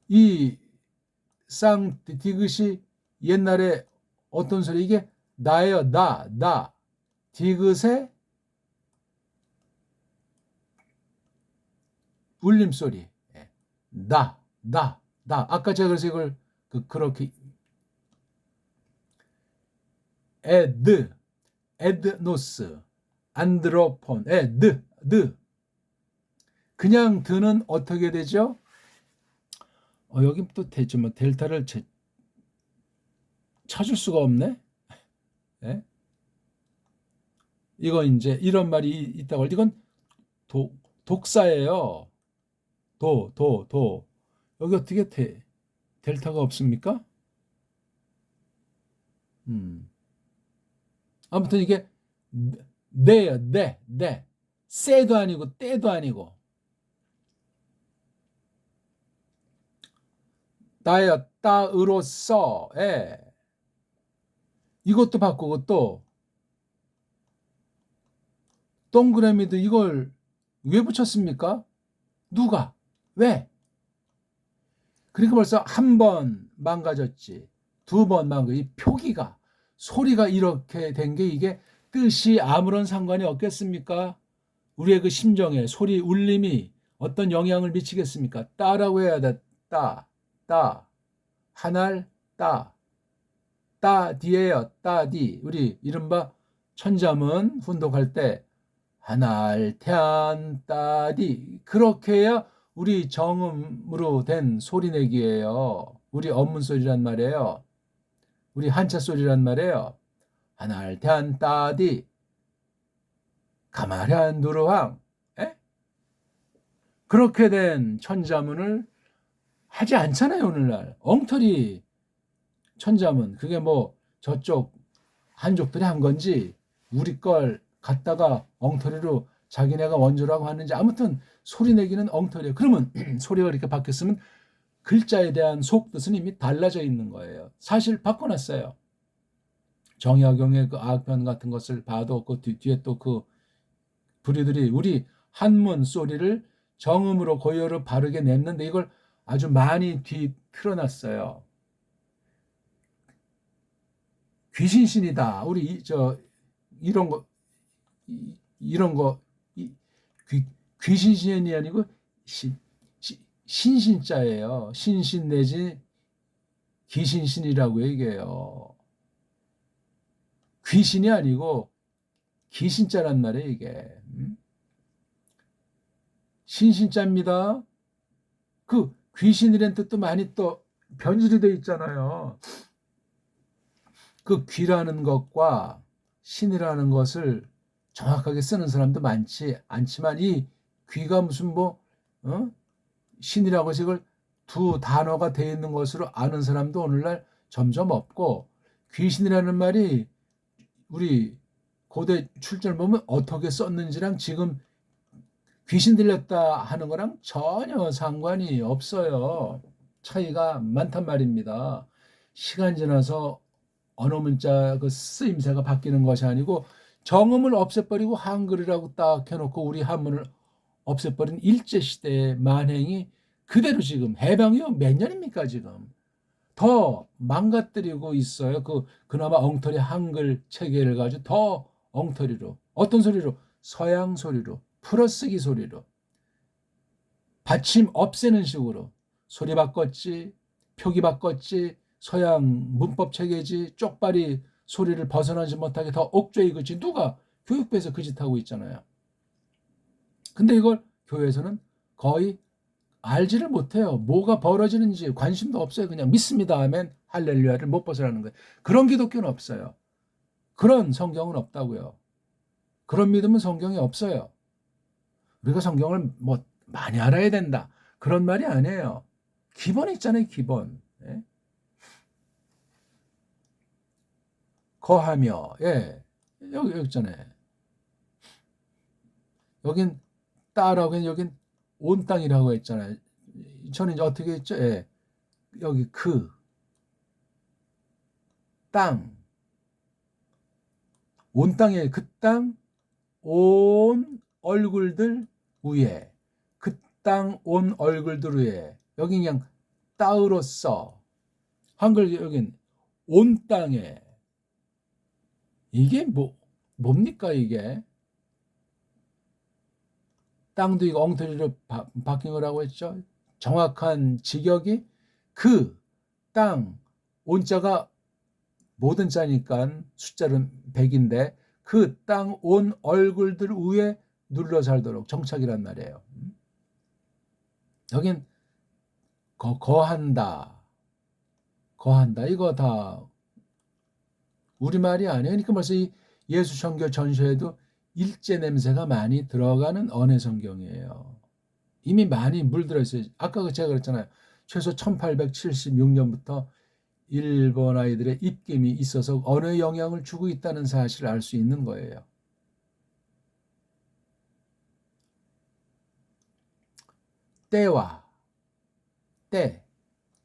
이 쌍디귿이 옛날에 어떤 소리 이게 나예요. 나 디귿의 울림소리 나 아까 제가 그래서 이걸 그렇게 에드노스 안드로폰 드 그냥 드는 어떻게 되죠? 여기 또 뭐 델타를 찾을 수가 없네. 이거 이제 이런 말이 있다고 할 이건 독사예요. 여기 어떻게 델타가 없습니까? 아무튼 이게 네요. 네. 세도 아니고 때도 아니고 나의 따으로써 이것도 바꾸고 또 동그라미도 이걸 왜 붙였습니까? 누가? 왜? 그러니까 벌써 한 번 망가졌지. 두 번 이 표기가 소리가 이렇게 된 게 이게 뜻이 아무런 상관이 없겠습니까? 우리의 그 심정에 소리 울림이 어떤 영향을 미치겠습니까? 따라고 해야 돼. 따. 하날 따디예요. 따디. 우리 이른바 천자문 훈독할 때 하날 태안 따디 그렇게 해야 우리 정음으로 된 소리내기예요. 우리 언문 소리란 말이에요. 우리 한자 소리란 말이에요. 하날 태안 따디 가마란 누르왕 그렇게 된 천자문을 하지 않잖아요. 오늘날 엉터리 천자문 그게 뭐 저쪽 한족들이 한 건지 우리 걸 갖다가 엉터리로 자기네가 원조라고 하는지 아무튼 소리 내기는 엉터리예요. 그러면 소리가 이렇게 바뀌었으면 글자에 대한 속뜻은 이미 달라져 있는 거예요. 사실 바꿔놨어요. 정약용의 그 악편 같은 것을 봐도 그 뒤에 또 그 부리들이 우리 한문 소리를 정음으로 고요로 바르게 냈는데 이걸 아주 많이 틀어놨어요. 귀신신이다. 우리 이런 거 귀신신이 아니고 신신자예요. 신신 내지 귀신신이라고 얘기해요. 귀신이 아니고 귀신자란 말이에요, 이게. 신신자입니다. 그 귀신이라는 뜻도 많이 또 변질이 돼 있잖아요. 그 귀라는 것과 신이라는 것을 정확하게 쓰는 사람도 많지 않지만 이 귀가 무슨 신이라고 해서 이걸 두 단어가 되어 있는 것으로 아는 사람도 오늘날 점점 없고, 귀신이라는 말이 우리 고대 출전을 보면 어떻게 썼는지랑 지금 귀신 들렸다 하는 거랑 전혀 상관이 없어요. 차이가 많단 말입니다. 시간 지나서 언어 문자 그 쓰임새가 바뀌는 것이 아니고 정음을 없애버리고 한글이라고 딱 해놓고 우리 한문을 없애버린 일제시대의 만행이 그대로 지금 해방이요 몇 년입니까 지금 더 망가뜨리고 있어요. 그나마 엉터리 한글 체계를 가지고 더 엉터리로 어떤 소리로 서양 소리로 풀어쓰기 소리로 받침 없애는 식으로 소리 바꿨지 표기 바꿨지 서양 문법 체계지 쪽발이 소리를 벗어나지 못하게 더 억제해 그지 누가 교육부에서 그 짓 하고 있잖아요. 근데 이걸 교회에서는 거의 알지를 못해요. 뭐가 벌어지는지 관심도 없어요. 그냥 믿습니다 하면 할렐루야를 못 벗어나는 거예요. 그런 기독교는 없어요. 그런 성경은 없다고요. 그런 믿음은 성경에 없어요. 우리가 성경을 뭐 많이 알아야 된다. 그런 말이 아니에요. 기본 있잖아요. 기본. 예? 거하며 여기 있잖아요. 여긴 따라고 했 여긴 온 땅이라고 했잖아요. 저는 이제 어떻게 했죠? 여기 땅, 온 땅에 그 땅, 온 얼굴들 위에 그 땅 온 얼굴들 위에 여기 그냥 따으로써 한글 여긴 온 땅에 이게 뭡니까 이게 땅도 이거 엉터리로 바뀐 거라고 했죠. 정확한 직역이 그 땅 온자가 모든 자니까 숫자는 100인데 그 땅 온 얼굴들 위에 눌러 살도록 정착이란 말이에요. 여긴 거한다 이거 다 우리말이 아니에요. 그러니까 벌써 이 예수 선교 전서에도 일제 냄새가 많이 들어가는 언해 성경이에요. 이미 많이 물들어 있어요. 아까 제가 그랬잖아요. 최소 1876년부터 일본 아이들의 입김이 있어서 언어에 영향을 주고 있다는 사실을 알 수 있는 거예요. 때와 때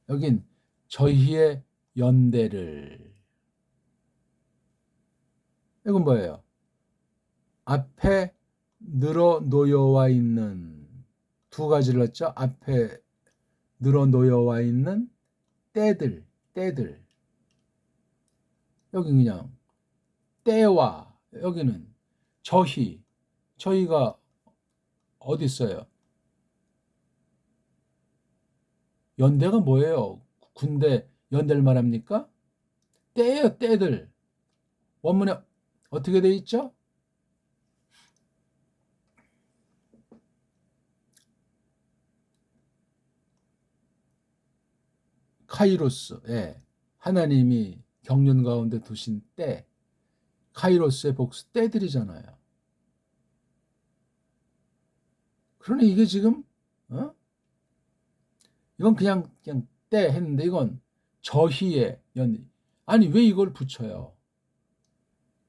여긴 저희의 연대를 이건 뭐예요? 앞에 늘어 놓여와 있는 두 가지를 했죠. 앞에 늘어 놓여와 있는 때들 여기 그냥 때와 여기는 저희가 어디 있어요? 연대가 뭐예요? 군대 연대를 말합니까? 때예요, 때들. 원문에 어떻게 돼 있죠? 카이로스. 하나님이 경륜 가운데 두신 때, 카이로스의 복수 때들이잖아요. 그러니 이게 지금 이건 그냥 때 했는데 이건 저희의 연 아니 왜 이걸 붙여요?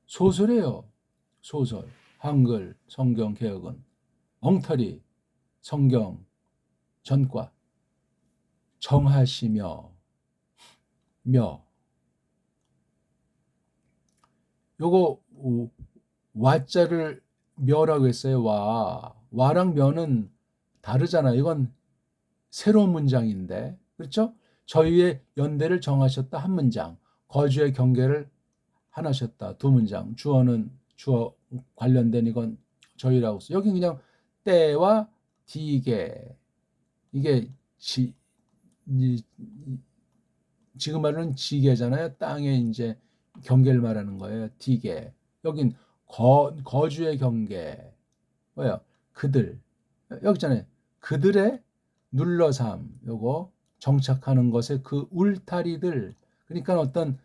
소설이에요. 소설. 한글 성경 개혁은 엉터리 성경 전과 정하시며 요거 와자를 며라고 했어요. 와랑 며는 다르잖아요. 이건 새로운 문장인데 그렇죠? 저희의 연대를 정하셨다 한 문장, 거주의 경계를 하나셨다 두 문장, 주어는 주어 관련된 이건 저희라고 써요. 여기 그냥 때와 디게 이게 지금 말하는 지게잖아요. 땅에 이제 경계를 말하는 거예요. 디게 여긴 거주의 경계 뭐예요? 그들 여기 있잖아요. 그들의 눌러삼, 요거 정착하는 것에 그 울타리들, 그러니까 어떤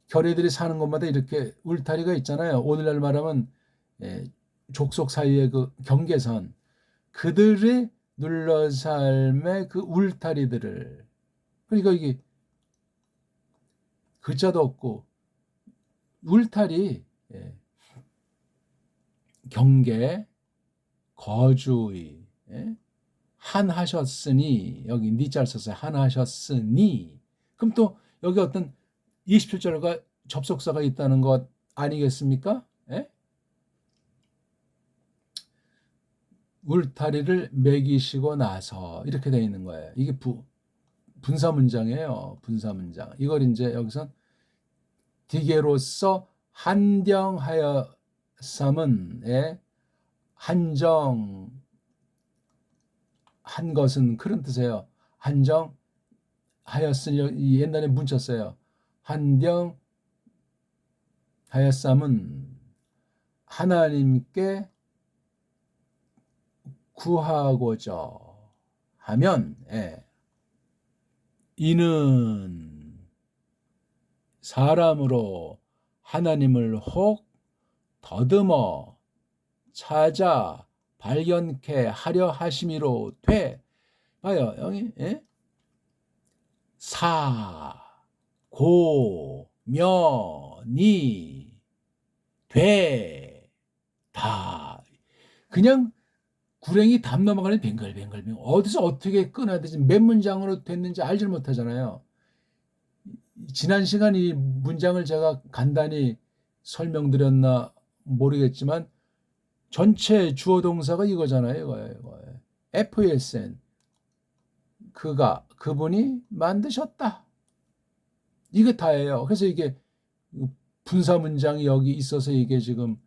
결의들이 사는 곳마다 이렇게 울타리가 있잖아요. 오늘날 말하면 족속 사이의 그 경계선, 그들의 눌러삶의 그 울타리들을, 그러니까 이게 글자도 없고 울타리, 경계, 거주의, 한하셨으니, 여기 니자를 써서 한하셨으니, 그럼 또 여기 어떤 27절과 접속사가 있다는 것 아니겠습니까? 울타리를 매기시고 나서 이렇게 되어 있는 거예요. 이게 분사 문장이에요. 분사 문장. 이걸 이제 여기서 디게로서 한정하여 삼은에 한정 한 것은 그런 뜻이에요. 한정하였으니 옛날에 문자 써요. 한정하였삼은 하나님께 구하고자 하면 이는 사람으로 하나님을 혹 더듬어 찾아 발견케 하려 하심이로 돼. 봐요, 여기 사고면이 되다. 그냥 구랭이 담 넘어가는 뱅글뱅글 어디서 어떻게 끊어야 되지 몇 문장으로 됐는지 알지 못하잖아요. 지난 시간 이 문장을 제가 간단히 설명드렸나 모르겠지만 전체 주어 동사가 이거잖아요. 이거예요. FSN 그분이 만드셨다. 이게 다예요. 그래서 이게 분사 문장이 여기 있어서 이게 지금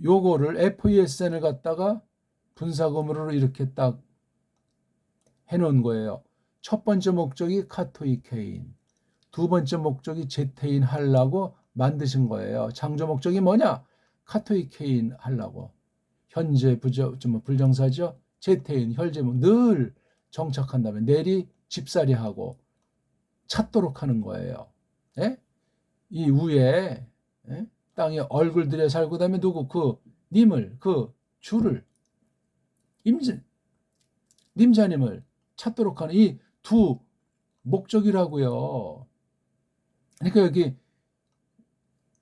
요거를 FESN을 갖다가 분사구문으로 이렇게 딱 해놓은 거예요. 첫 번째 목적이 카토이케인, 두 번째 목적이 제테인 하려고 만드신 거예요. 창조 목적이 뭐냐? 카토이케인 하려고. 현재 불정사죠. 제테인, 혈제목 늘 정착한다면 내리 집살이하고 찾도록 하는 거예요. 이 위에 땅에 얼굴 들여 살고 그다음에 누구 님을 주를 님자님을 찾도록 하는 이 두 목적이라고요. 그러니까 여기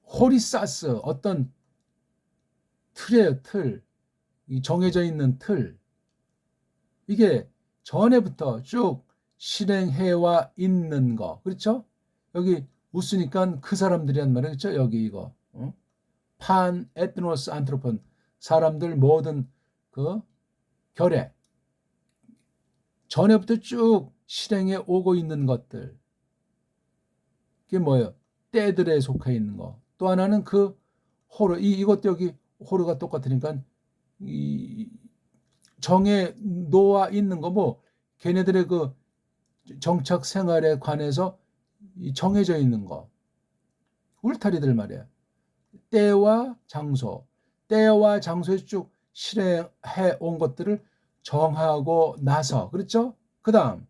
호리사스 어떤 틀이에요. 틀. 정해져 있는 틀. 이게 전에부터 쭉 실행해와 있는 거. 그렇죠? 여기 웃으니까 그 사람들이란 말이에요. 그렇죠? 여기 이거. 판 에트노스 안트로폰 사람들 모든 그 결의 전에부터 쭉 실행해 오고 있는 것들. 그게 뭐예요? 때들에 속해 있는 거. 또 하나는 그 호르 이것도 여기 호르가 똑같으니까 이 정해 놓아 있는 거 뭐 걔네들의 그 정착 생활에 관해서 정해져 있는 거. 울타리들 말이야. 때와 장소에 쭉 실행해 온 것들을 정하고 나서 그렇죠? 그 다음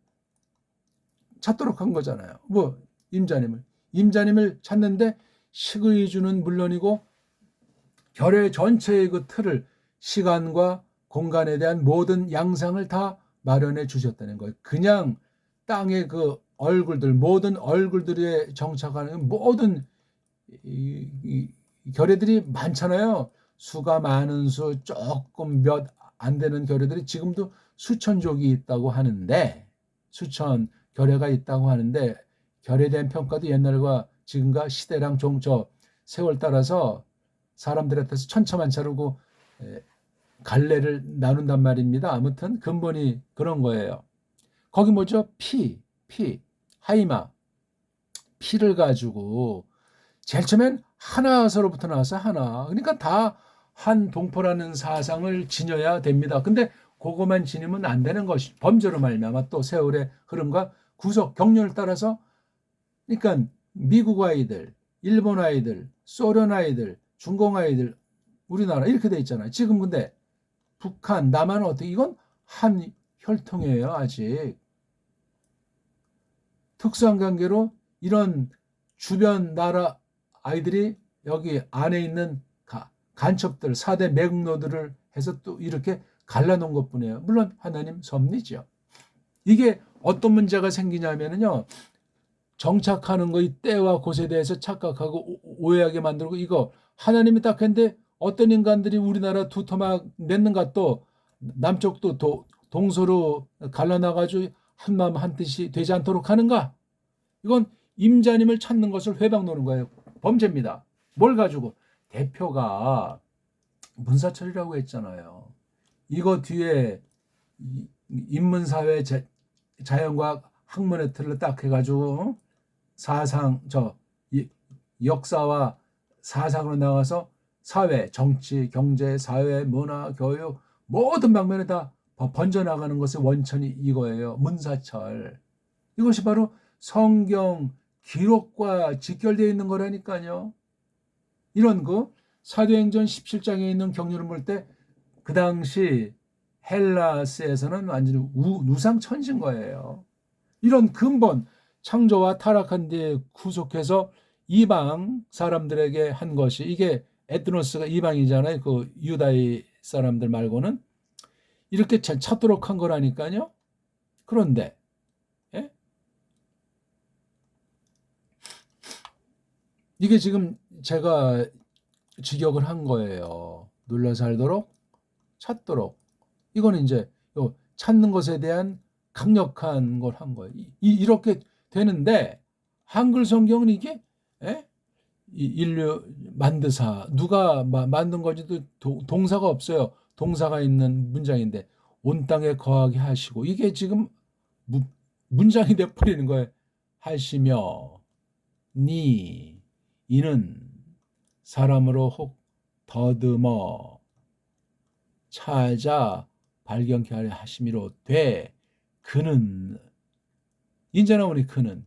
찾도록 한 거잖아요. 뭐 임자님을 찾는데 식의주는 물론이고 결의 전체의 그 틀을 시간과 공간에 대한 모든 양상을 다 마련해 주셨다는 거예요. 그냥 땅의 그 얼굴들 모든 얼굴들에 정착하는 모든 이 결의들이 많잖아요. 수가 많은 수 조금 몇 안 되는 결의들이 지금도 수천 족이 있다고 하는데 수천 결의가 있다고 하는데 결의에 대한 평가도 옛날과 지금과 시대랑 세월 따라서 사람들한테서 천차만차르고 갈래를 나눈단 말입니다. 아무튼 근본이 그런 거예요. 거기 뭐죠? 하이마 피를 가지고 제일 처음엔 하나서로부터 나와서 하나. 그러니까 다 한 동포라는 사상을 지녀야 됩니다. 근데 그것만 지니면 안 되는 것이 범죄로 말미암아 또 세월의 흐름과 구속 경륜을 따라서 그러니까 미국 아이들, 일본 아이들, 소련 아이들, 중공 아이들 우리나라 이렇게 돼 있잖아요. 지금 근데 북한, 남한은 어떻게 이건 한 혈통이에요. 아직 특수한 관계로 이런 주변 나라 아이들이 여기 안에 있는 간첩들 4대 매국노들을 해서 또 이렇게 갈라놓은 것뿐이에요. 물론 하나님 섭리죠. 이게 어떤 문제가 생기냐면요, 정착하는 거 이 때와 곳에 대해서 착각하고 오해하게 만들고, 이거 하나님이 딱 했는데 어떤 인간들이 우리나라 두터막 냈는가, 또 남쪽도 동서로 갈라놔가지고 한마음 한뜻이 되지 않도록 하는가. 이건 임자님을 찾는 것을 회방 노는 거예요. 범죄입니다. 뭘 가지고? 대표가 문사철이라고 했잖아요. 이거 뒤에 인문사회 자연과학 학문의 틀을 딱 해가지고 사상, 역사와 사상으로 나가서 사회, 정치, 경제, 사회, 문화, 교육 모든 방면에 다 번져나가는 것의 원천이 이거예요. 문사철. 이것이 바로 성경 기록과 직결되어 있는 거라니까요. 이런 사도행전 17장에 있는 경륜을 볼 때 그 당시 헬라스에서는 완전히 우상천신 거예요. 이런 근본, 창조와 타락한 뒤에 구속해서 이방 사람들에게 한 것이, 이게 에트노스가 이방이잖아요. 그 유다의 사람들 말고는 이렇게 찾도록 한 거라니까요. 그런데 예? 이게 지금 제가 직역을 한 거예요. 눌러 살도록, 찾도록. 이거는 이제 찾는 것에 대한 강력한 걸 한 거예요. 이렇게 되는데 한글 성경은 이게 인류 만드사, 누가 만든 건지도 동사가 없어요. 동사가 있는 문장인데 온 땅에 거하게 하시고, 이게 지금 문장이 돼버리는 거예요. 하시며 이는 사람으로 혹 더듬어 찾아 발견케 하려 하심이로 돼. 그는, 인자 나오니 그는,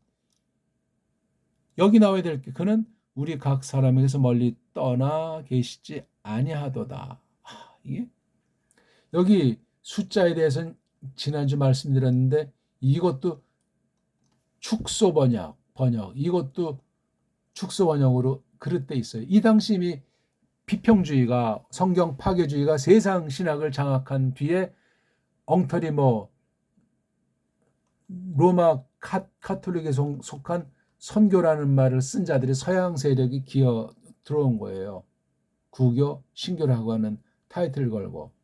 여기 나와야 될 게, 그는 우리 각 사람에게서 멀리 떠나 계시지 아니하도다. 이게 여기 숫자에 대해서는 지난주 말씀드렸는데, 이것도 축소 번역, 이것도 축소 번역으로 그릇돼 있어요. 이 당시 이미 비평주의가, 성경 파괴주의가 세상 신학을 장악한 뒤에 엉터리 로마 카톨릭에 속한 선교라는 말을 쓴 자들이, 서양 세력이 기어 들어온 거예요. 구교, 신교라고 하는 타이틀을 걸고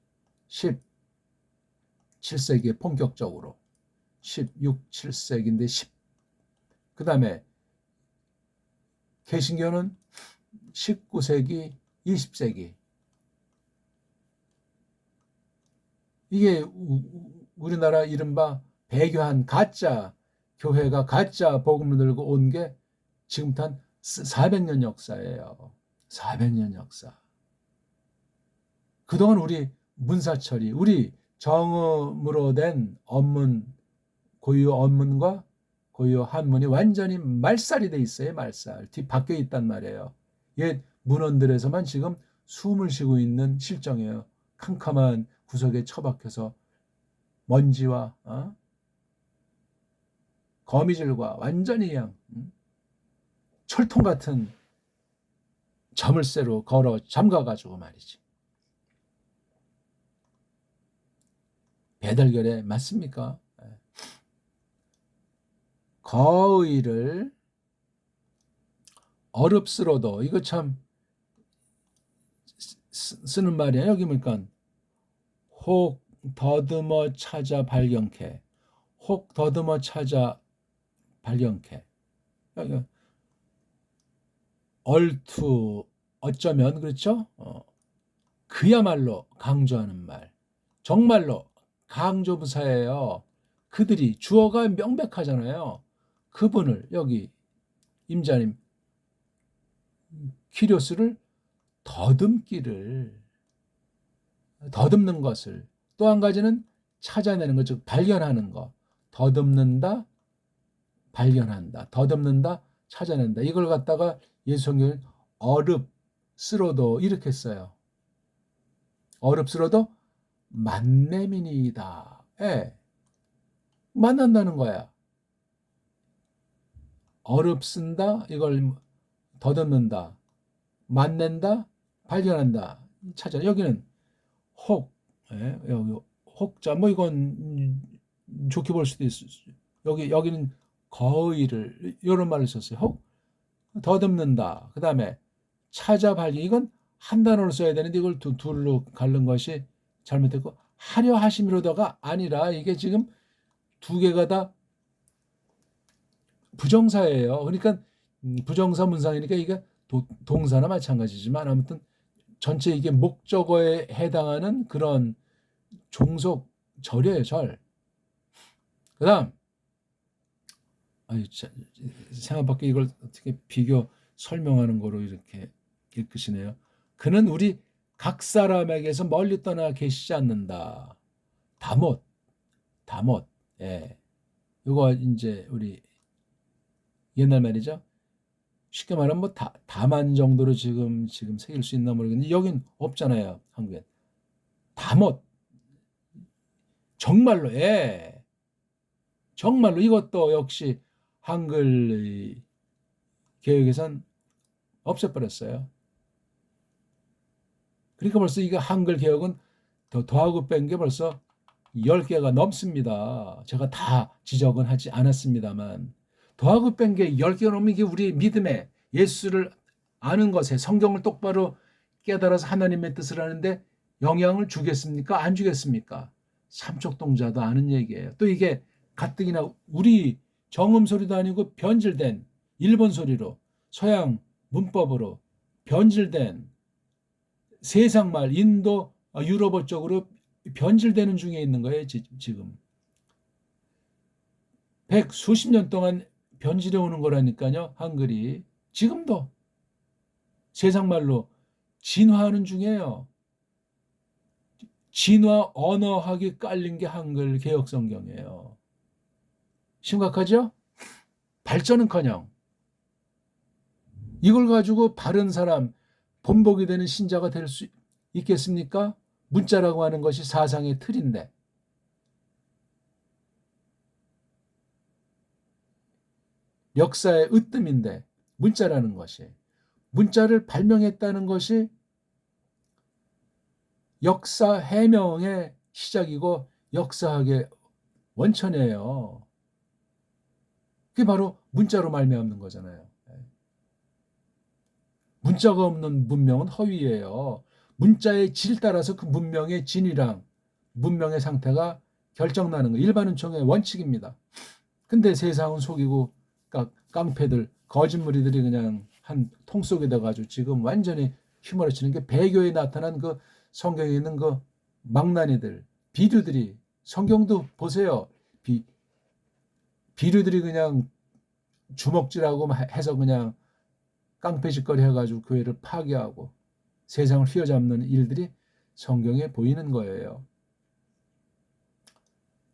17세기에 본격적으로 16, 7세기인데 그 다음에 개신교는 19세기, 20세기. 이게 우리나라 이른바 배교한 가짜 교회가 가짜 복음을 들고 온 게 지금부터 한 400년 역사예요. 400년 역사. 그동안 우리 문사철이, 우리 정음으로 된 언문, 고유 언문과 고유 한문이 완전히 말살이 돼 있어요. 말살. 뒤바뀌어 있단 말이에요. 옛 문헌들에서만 지금 숨을 쉬고 있는 실정이에요. 캄캄한 구석에 처박혀서 먼지와 거미줄과 완전히 그냥 철통 같은 자물쇠로 걸어 잠가가지고 말이지. 배달결에 맞습니까? 거의를 어렵스러도, 이거 참 쓰는 말이에요. 여기 보니까 혹 더듬어 찾아 발견케, 혹 더듬어 찾아 발견케, 얼투, 어쩌면, 그렇죠? 그야말로 강조하는 말, 정말로 강조부사예요. 그들이, 주어가 명백하잖아요. 그분을, 여기 임자님 키리오스를 더듬는 것을, 또 한 가지는 찾아내는 것, 즉 발견하는 것. 더듬는다, 발견한다, 더듬는다, 찾아낸다. 이걸 갖다가 예수 성경은 어렵스러도 이렇게 써요. 어렵스러도 만내민이다. 예. 만난다는 거야. 어렵쓴다, 이걸 더듬는다. 만낸다, 발견한다. 찾아. 여기는 혹, 예, 여기 혹자, 뭐 이건 좋게 볼 수도 있어. 여기는 거의를, 이런 말을 썼어요. 혹, 더듬는다. 그 다음에 찾아 발견. 이건 한 단어로 써야 되는데 이걸 둘로 가른 것이 잘못됐고, 하려 하심이로다가 아니라 이게 지금 두 개가 다 부정사예요. 그러니까 부정사 문상이니까 이게 동사나 마찬가지지만 아무튼 전체 이게 목적어에 해당하는 그런 종속 절이에요, 절. 그다음 생각 밖에 이걸 어떻게 비교 설명하는 거로 이렇게 읽으시네요. 그는 우리 각 사람에게서 멀리 떠나 계시지 않는다. 다못, 다못. 예. 이거 이제 우리 옛날 말이죠. 쉽게 말하면 뭐 다만 정도로 지금 새길 수 있나 모르겠는데 여긴 없잖아요, 한국에. 다못. 정말로, 예. 정말로 이것도 역시 한글 개혁에선 없애버렸어요. 그러니까 벌써 이거 한글 개혁은 더하고 뺀 게 벌써 10개가 넘습니다. 제가 다 지적은 하지 않았습니다만 더하고 뺀 게 10개가 넘는 게 우리 믿음에 예수를 아는 것에 성경을 똑바로 깨달아서 하나님의 뜻을 아는데 영향을 주겠습니까? 안 주겠습니까? 삼척동자도 아는 얘기예요. 또 이게 가뜩이나 우리 정음 소리도 아니고 변질된 일본 소리로 서양 문법으로 변질된 세상말 인도 유럽어 쪽으로 변질되는 중에 있는 거예요. 지금 100수십 년 동안 변질해 오는 거라니까요. 한글이 지금도 세상말로 진화하는 중이에요. 진화 언어학이 깔린 게 한글 개혁성경이에요. 심각하죠? 발전은커녕 이걸 가지고 바른 사람, 본보기 되는 신자가 될 수 있겠습니까? 문자라고 하는 것이 사상의 틀인데 역사의 으뜸인데 문자라는 것이 문자를 발명했다는 것이 역사 해명의 시작이고 역사학의 원천이에요. 그게 바로 문자로 말미암는 거잖아요. 문자가 없는 문명은 허위예요. 문자의 질 따라서 그 문명의 진이랑 문명의 상태가 결정나는 거 일반은총의 원칙입니다. 근데 세상은 속이고 깡패들 거짓말이들이 그냥 한 통 속에다 가지고 지금 완전히 휘몰아치는 게 배교에 나타난 그 성경에 있는 그 망나니들 비류들이 성경도 보세요. 비류들이 그냥 주먹질하고 해서 그냥 깡패짓거리 해가지고 교회를 파괴하고 세상을 휘어잡는 일들이 성경에 보이는 거예요.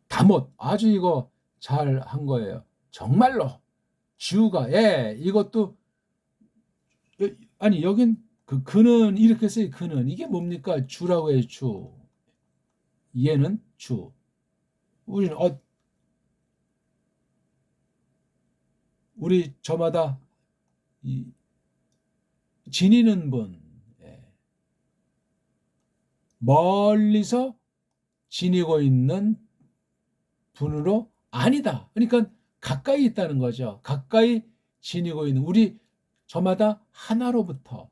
다못 아주 이거 잘 한 거예요. 정말로 주가 이것도 아니 여긴 그는 이렇게 써요. 그는 이게 뭡니까? 주라고 해요. 주. 얘는 주. 우리는 우리 저마다 지니는 분 멀리서 지니고 있는 분으로 아니다. 그러니까 가까이 있다는 거죠. 가까이 지니고 있는 우리 저마다 하나로부터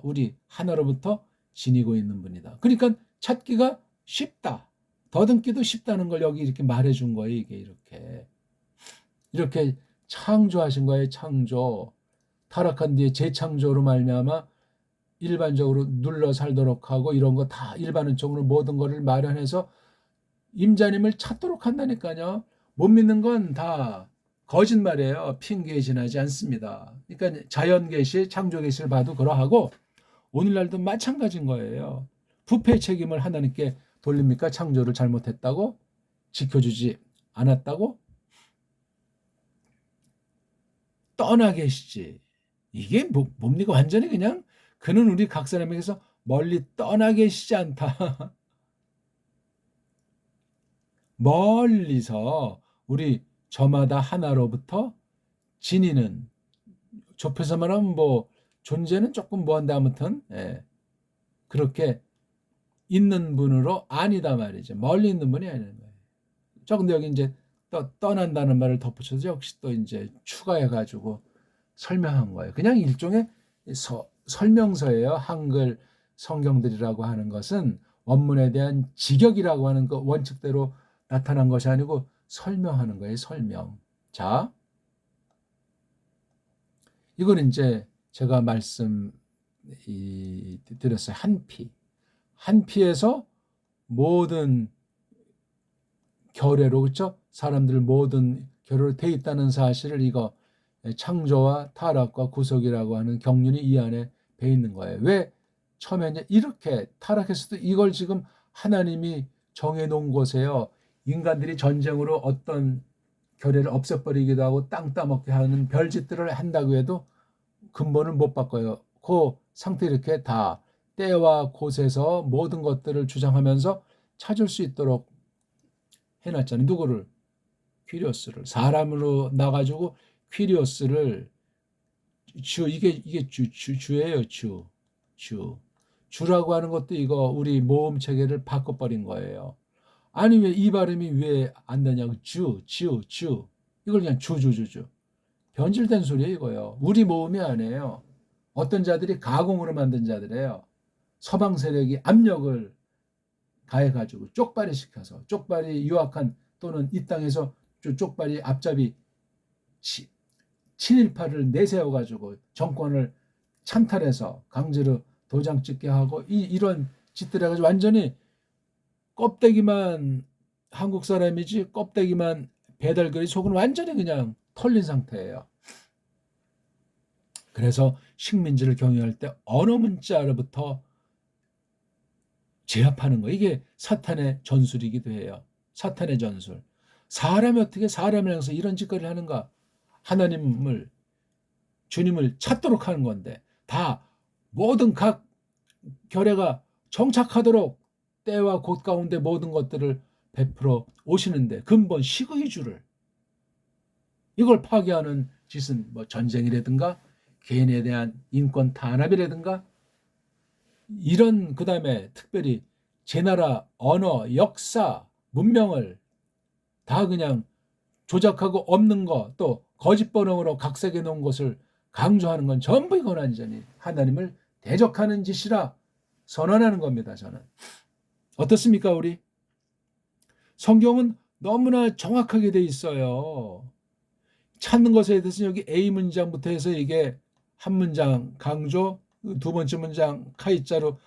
우리 하나로부터 지니고 있는 분이다. 그러니까 찾기가 쉽다. 더듬기도 쉽다는 걸 여기 이렇게 말해준 거예요. 이게 이렇게 창조하신 거예요. 창조. 타락한 뒤에 재창조로 말미암아 일반적으로 눌러 살도록 하고 이런 거 다 일반적으로 모든 거를 마련해서 임자님을 찾도록 한다니까요. 못 믿는 건 다 거짓말이에요. 핑계에 지나지 않습니다. 그러니까 자연 계시, 창조 계시를 봐도 그러하고 오늘날도 마찬가지인 거예요. 부패 책임을 하나님께 돌립니까? 창조를 잘못했다고? 지켜주지 않았다고? 떠나 계시지. 이게 뭡니까? 완전히 그냥 그는 우리 각 사람에게서 멀리 떠나 계시지 않다. 멀리서 우리 저마다 하나로부터 지니는, 좁혀서 말하면 뭐 존재는 조금 뭐한데 아무튼 그렇게 있는 분으로 아니다 말이죠. 멀리 있는 분이 아니는 거예요. 근데 여기 이제 떠난다는 말을 덧붙여서 역시 또 이제 추가해 가지고 설명한 거예요. 그냥 일종의 설명서예요. 한글 성경들이라고 하는 것은 원문에 대한 직역이라고 하는 그 원칙대로 나타난 것이 아니고 설명하는 거예요. 설명. 자, 이건 이제 제가 드렸어요. 한피에서 모든 결례로, 그렇죠? 사람들 모든 결례로 돼 있다는 사실을 이거 창조와 타락과 구속이라고 하는 경륜이 이 안에 배 있는 거예요. 왜 처음에 이제 이렇게 타락했어도 이걸 지금 하나님이 정해놓은 곳에요. 인간들이 전쟁으로 어떤 결례를 없애버리기도 하고 땅 따먹게 하는 별짓들을 한다고 해도 근본을 못 바꿔요. 그 상태 이렇게 다 때와 곳에서 모든 것들을 주장하면서 찾을 수 있도록 해놨잖아요. 누구를? 퀴리오스를. 사람으로 나가지고 퀴리오스를 이게 주예요. 주라고 하는 것도 이거 우리 모음 체계를 바꿔버린 거예요. 아니 왜 이 발음이 왜 안 되냐고. 주. 이걸 그냥 주. 변질된 소리예요 이거요. 우리 모음이 아니에요. 어떤 자들이 가공으로 만든 자들이에요. 서방 세력이 압력을 가해가지고 쪽발이 시켜서, 쪽발이 유학한 또는 이 땅에서 쪽발이 앞잡이 친일파를 내세워가지고 정권을 찬탈해서 강제로 도장 찍게 하고 이런 짓들 해가지고 완전히 껍데기만 한국 사람이지 껍데기만 배달거리 속은 완전히 그냥 털린 상태예요. 그래서 식민지를 경유할 때 언어 문자로부터 제압하는 거, 이게 사탄의 전술이기도 해요. 사탄의 전술. 사람이 어떻게 사람을 향해서 이런 짓거리를 하는가? 하나님을, 주님을 찾도록 하는 건데 다 모든 각 결례가 정착하도록 때와 곳 가운데 모든 것들을 베풀어 오시는데 근본 식의 주를, 이걸 파괴하는 짓은 뭐 전쟁이라든가 개인에 대한 인권 탄압이라든가 이런, 그 다음에 특별히 제 나라 언어, 역사, 문명을 다 그냥 조작하고 없는 거, 또 거짓 번영으로 각색해 놓은 것을 강조하는 건 전부 이건 완전히 하나님을 대적하는 짓이라 선언하는 겁니다. 저는. 어떻습니까 우리? 성경은 너무나 정확하게 돼 있어요. 찾는 것에 대해서 여기 A 문장부터 해서 이게 한 문장 강조, 두 번째 문장 카이자로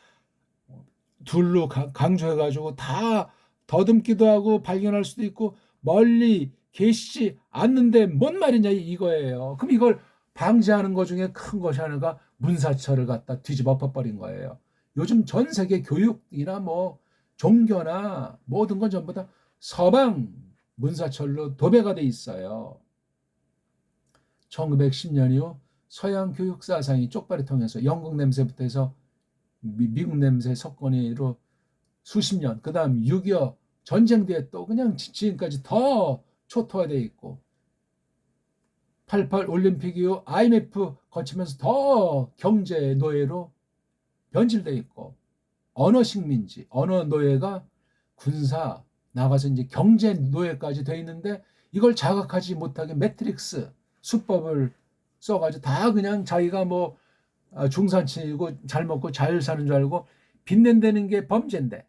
둘로 강조해가지고 다 더듬기도 하고 발견할 수도 있고 멀리 계시지 않는데 뭔 말이냐 이거예요. 그럼 이걸 방지하는 것 중에 큰 것이 하나가 문사철을 갖다 뒤집어 엎어버린 거예요. 요즘 전 세계 교육이나 뭐 종교나 모든 건 전부 다 서방 문사철로 도배가 돼 있어요. 1910년 이후 서양 교육 사상이 쪽발이 통해서 영국 냄새부터 해서 미국 냄새 석권이로 수십 년, 그 다음 6.25 전쟁 뒤에 또 그냥 지금까지 더 초토화되어 있고 88 올림픽 이후 IMF 거치면서 더 경제 노예로 변질되어 있고 언어 식민지, 언어 노예가 군사 나가서 이제 경제 노예까지 되어 있는데 이걸 자각하지 못하게 매트릭스 수법을 써가지고 다 그냥 자기가 뭐 중산층이고 잘 먹고 잘 사는 줄 알고 빚낸다는 게 범죄인데,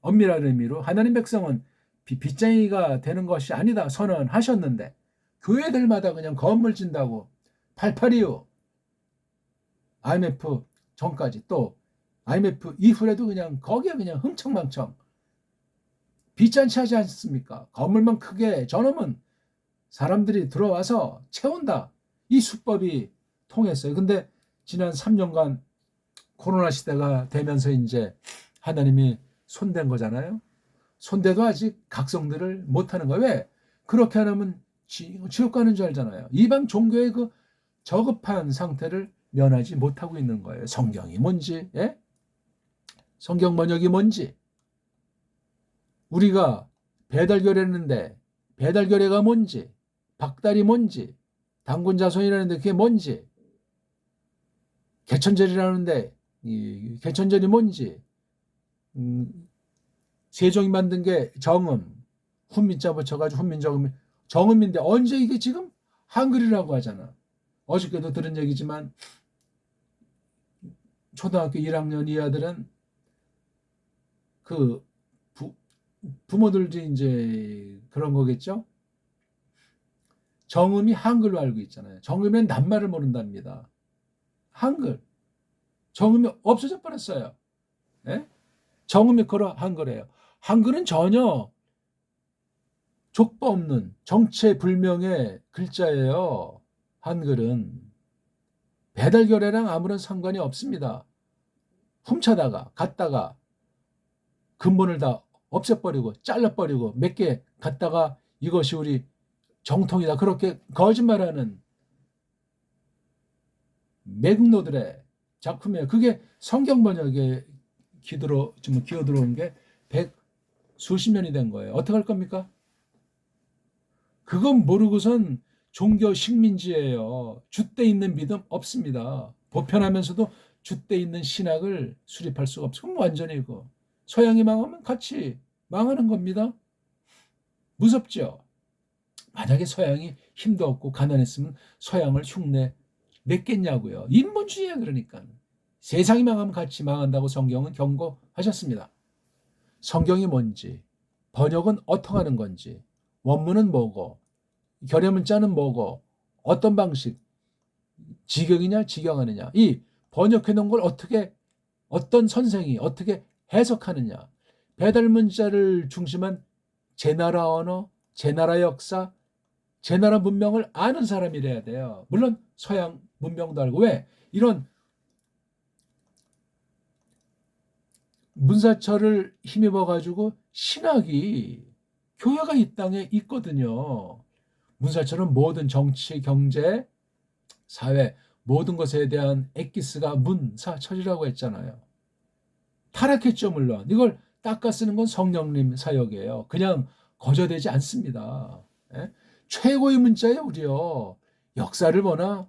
엄밀한 의미로 하나님 백성은 빚쟁이가 되는 것이 아니다 선언하셨는데 교회들마다 그냥 건물 진다고 88 이후 IMF 전까지 또 IMF 이후에도 그냥 거기에 그냥 흥청망청 빚잔치 하지 않습니까? 건물만 크게 저놈은 사람들이 들어와서 채운다. 이 수법이 통했어요. 근데 지난 3년간 코로나 시대가 되면서 이제 하나님이 손댄 거잖아요. 손대도 아직 각성들을 못하는 거예요. 왜? 그렇게 하면 지옥 가는 줄 알잖아요. 이방 종교의 그 저급한 상태를 면하지 못하고 있는 거예요. 성경이 뭔지, 예? 성경 번역이 뭔지, 우리가 배달결했는데 배달결례가 뭔지, 박달이 뭔지, 단군자손이라는데 그게 뭔지, 개천절이라는데 이 개천절이 뭔지, 세종이 만든 게 정음, 훈민자 붙여가지고 훈민정음, 정음인데 언제 이게 지금 한글이라고 하잖아. 어저께도 들은 얘기지만 초등학교 1학년 이하들은 그 부모들도 이제 그런 거겠죠. 정음이 한글로 알고 있잖아요. 정음엔 낱말을 모른답니다. 한글. 정음이 없어져 버렸어요. 예? 정음이 걸어 한글이에요. 한글은 전혀 족보 없는 정체불명의 글자예요. 한글은. 배달결례랑 아무런 상관이 없습니다. 훔쳐다가 갔다가 근본을 다 없애버리고 잘라버리고 몇 개 갖다가 이것이 우리 정통이다 그렇게 거짓말하는 매국노들의 작품이에요. 그게 성경 번역에 기어들어온 게 수십 년이 된 거예요. 어떻게 할 겁니까? 그건 모르고선 종교 식민지예요. 줏대 있는 믿음 없습니다. 보편하면서도 줏대 있는 신학을 수립할 수가 없어. 그럼 완전히 이거 서양이 망하면 같이 망하는 겁니다. 무섭죠? 만약에 서양이 힘도 없고 가난했으면 서양을 흉내 냈겠냐고요. 인본주의야 그러니까. 세상이 망하면 같이 망한다고 성경은 경고하셨습니다. 성경이 뭔지, 번역은 어떻게 하는 건지, 원문은 뭐고, 결의문자는 뭐고, 어떤 방식, 직역이냐 직역하느냐, 이 번역해 놓은 걸 어떤 선생이 어떻게 해석하느냐, 배달문자를 중심한 제 나라 언어, 제 나라 역사, 제 나라 문명을 아는 사람이래야 돼요. 물론 서양 문명도 알고. 왜? 이런 문사철을 힘입어 가지고 신학이 교회가 이 땅에 있거든요. 문사철은 모든 정치, 경제, 사회 모든 것에 대한 엑기스가 문사철이라고 했잖아요. 타락했죠 물론. 이걸 닦아 쓰는 건 성령님 사역이에요. 그냥 거저되지 않습니다. 예? 최고의 문자예요 우리요. 역사를 보나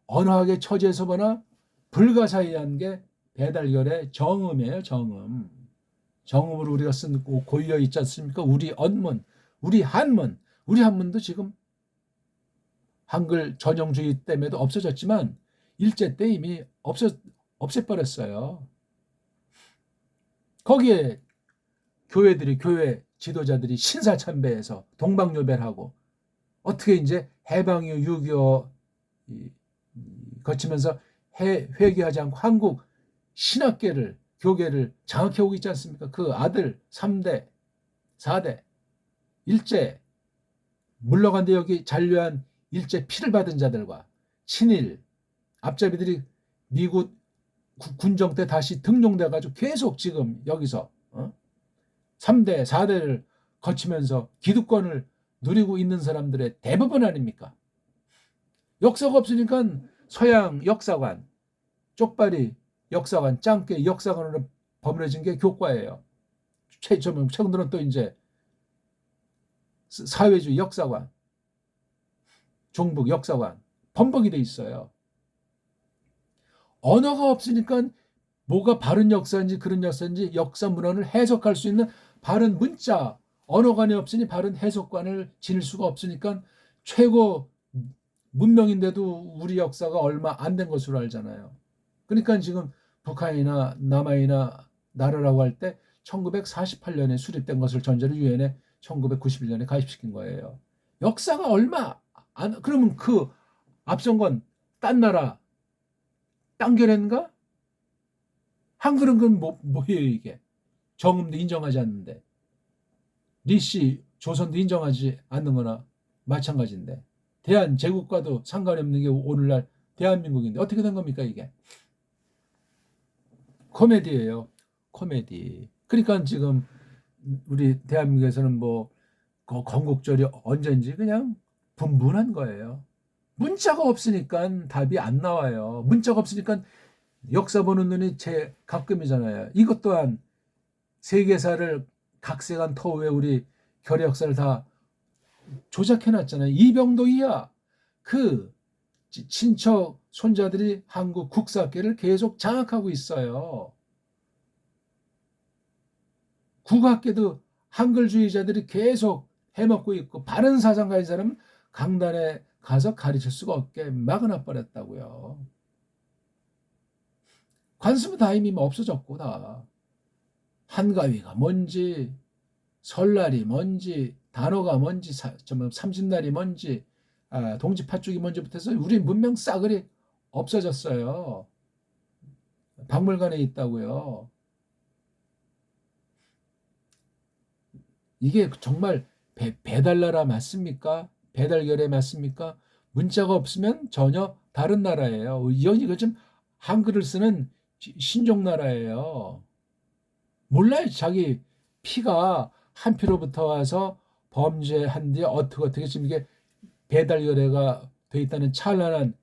언어학의 처지에서 보나 불가사의한 게 배달결의 정음이에요. 정음. 정음으로 우리가 쓴 고유어 있지 않습니까? 우리 언문, 우리 한문, 우리 한문도 지금 한글 전형주의 때문에도 없어졌지만 일제 때 이미 없애버렸어요. 거기에 교회 지도자들이 신사참배해서 동방요배하고 어떻게 이제 해방 이후 6.25 거치면서 회개하지 않고 한국 신학계를 교계를 장악해오고 있지 않습니까? 그 아들 3대 4대 일제 물러간 데 여기 잔류한 일제 피를 받은 자들과 친일 앞잡이들이 미국 군정 때 다시 등용돼 가지고 계속 지금 여기서 3대 4대를 거치면서 기득권을 누리고 있는 사람들의 대부분 아닙니까? 역사가 없으니까 서양 역사관, 쪽발이 역사관, 짱깨 역사관으로 버무려진 게 교과예요. 최근 들은 또 이제 사회주의 역사관, 종북 역사관, 범벅이 돼 있어요. 언어가 없으니까 뭐가 바른 역사인지 그런 역사인지 역사 문헌을 해석할 수 있는 바른 문자, 언어관이 없으니 바른 해석관을 지닐 수가 없으니까 최고 문명인데도 우리 역사가 얼마 안 된 것으로 알잖아요. 그러니까 지금 북한이나 남한이나 나라라고 할 때 1948년에 수립된 것을 전제로 유엔에 1991년에 가입시킨 거예요. 역사가 얼마 안, 그러면 그 앞선 건 딴 나라 땅결인가? 한글은 그럼 뭐예요 이게? 정음도 인정하지 않는데 리씨 조선도 인정하지 않는 거나 마찬가지인데 대한제국과도 상관이 없는 게 오늘날 대한민국인데 어떻게 된 겁니까 이게? 코미디예요. 코미디. 그러니까 지금 우리 대한민국에서는 뭐 건국절이 언제인지 그냥 분분한 거예요. 문자가 없으니까 답이 안 나와요. 문자가 없으니까 역사 보는 눈이 제 가끔이잖아요. 이것 또한 세계사를 각색한 터후에 우리 결의 역사를 다 조작해놨잖아요. 이병도이야. 그 친척 손자들이 한국 국사학계를 계속 장악하고 있어요. 국학계도 한글주의자들이 계속 해먹고 있고, 바른 사상 가진 사람은 강단에 가서 가르칠 수가 없게 막아놔 버렸다고요. 관습은 다 이미 없어졌고, 다. 한가위가 뭔지, 설날이 뭔지, 단어가 뭔지, 삼진날이 뭔지, 동지팥죽이 뭔지부터 해서 우리 문명 싸그리 없어졌어요. 박물관에 있다고요. 이게 정말 배달 나라 맞습니까? 배달 결례 맞습니까? 문자가 없으면 전혀 다른 나라예요. 이거 좀 한글을 쓰는 신종 나라예요. 몰라요. 자기 피가 한 피로부터 와서 범죄한 뒤에 어떻게 지금 이게 배달 결례가 돼 있다는 찬란한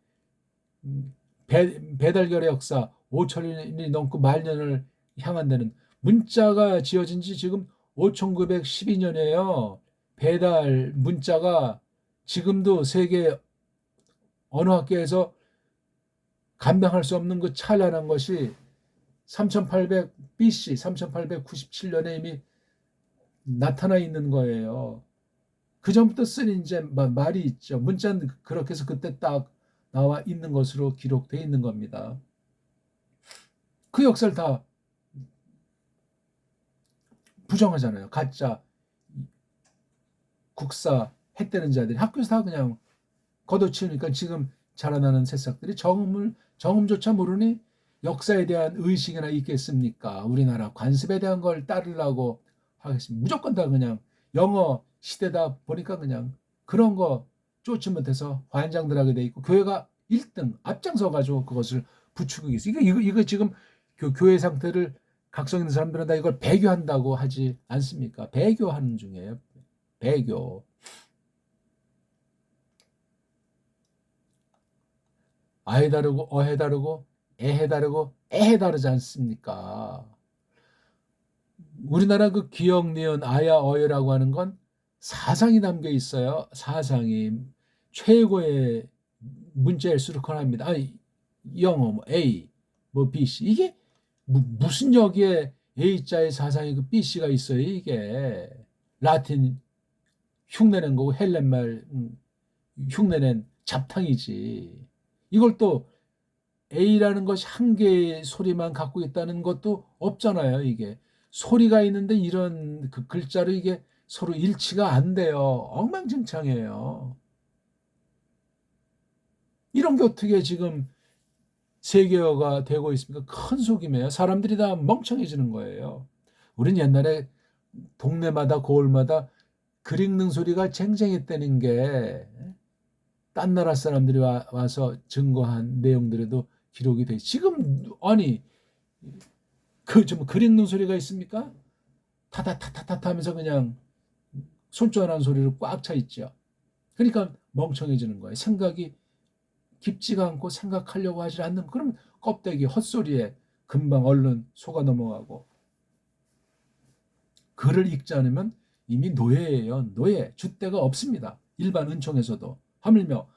배달 결례 역사 5천년이 넘고 말년을 향한다는, 문자가 지어진 지 지금 5912년이에요. 배달 문자가 지금도 세계 어느 학교에서 감당할 수 없는 그 찬란한 것이 3800 BC, 3897년에 이미 나타나 있는 거예요. 그 전부터 쓴 이제 말이 있죠. 문자는 그렇게 해서 그때 딱 나와 있는 것으로 기록되어 있는 겁니다. 그 역사를 다 부정하잖아요. 가짜 국사 했다는 자들이 학교에서 다 그냥 걷어치우니까 지금 자라나는 새싹들이 정음조차 모르니 역사에 대한 의식이나 있겠습니까? 우리나라 관습에 대한 걸 따르려고 하겠습니다. 무조건 다 그냥 영어 시대다 보니까 그냥 그런 거 쫓지 못해서 환장들하게 돼 있고, 교회가 1등 앞장서 가지고 그것을 부추기고 있어요. 이거 지금 교회 상태를 각성 있는 사람들은 다 이걸 배교한다고 하지 않습니까? 배교하는 중이에요. 배교. 아해 다르고 어해 다르고 애해 다르고 애해 다르지 않습니까? 우리나라 그 기역, 니은, 아야, 어여라고 하는 건 사상이 담겨 있어요. 사상이 최고의 문자일 수록 하나입니다. 영어, 뭐 A, 뭐 B, C. 이게 무슨 여기에 A자의 사상이 그 B, C가 있어요. 이게 라틴 흉내낸 거고 헬렌말 흉내낸 잡탕이지. 이걸 또 A라는 것이 한 개의 소리만 갖고 있다는 것도 없잖아요. 이게 소리가 있는데 이런 그 글자로 이게 서로 일치가 안 돼요. 엉망진창이에요. 이런 게 어떻게 지금 세계화가 되고 있습니까? 큰 속임이에요. 사람들이 다 멍청해지는 거예요. 우린 옛날에 동네마다 고을마다 글 읽는 소리가 쟁쟁했다는 게 딴 나라 사람들이 와서 증거한 내용들에도 기록이 돼. 지금 아니 그 좀 글 읽는 소리가 있습니까? 타타타타타 하면서 그냥 손전하는 소리로 꽉 차 있죠. 그러니까 멍청해지는 거예요. 생각이 깊지가 않고 생각하려고 하지 않는, 그럼 껍데기 헛소리에 금방 얼른 속아 넘어가고, 글을 읽지 않으면 이미 노예예요. 노예. 줏대가 없습니다. 일반 은총에서도. 하물며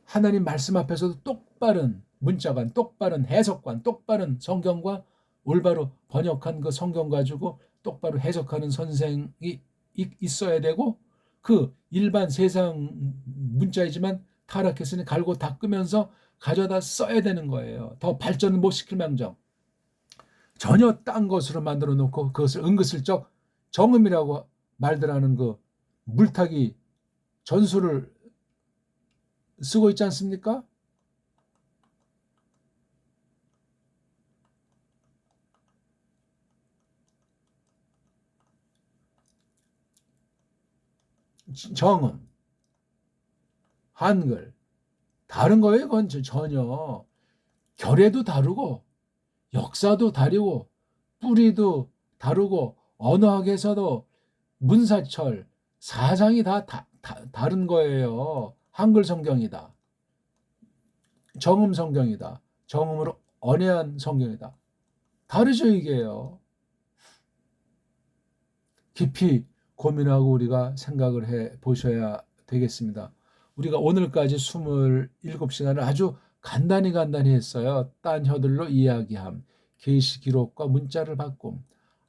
하나님 말씀 앞에서도 똑바른 문자관, 똑바른 해석관, 똑바른 성경과 올바로 번역한 그 성경 가지고 똑바로 해석하는 선생이 있어야 되고, 그 일반 세상 문자이지만 타락했으니 갈고 닦으면서 가져다 써야 되는 거예요. 더 발전을 못 시킬 망정 전혀 딴 것으로 만들어 놓고 그것을 은근슬쩍 정음이라고 말들 하는 그 물타기 전술을 쓰고 있지 않습니까? 정음, 한글 다른 거예요. 그건 전혀 결례도 다르고 역사도 다르고 뿌리도 다르고 언어학에서도 문사철 사상이 다 다른 거예요. 한글 성경이다. 정음 성경이다. 정음으로 언해한 성경이다. 다르죠, 이게요. 깊이 고민하고 우리가 생각을 해 보셔야 되겠습니다. 우리가 오늘까지 27시간을 아주 간단히 했어요. 딴 혀들로 이야기함, 계시 기록과 문자를 바꿈,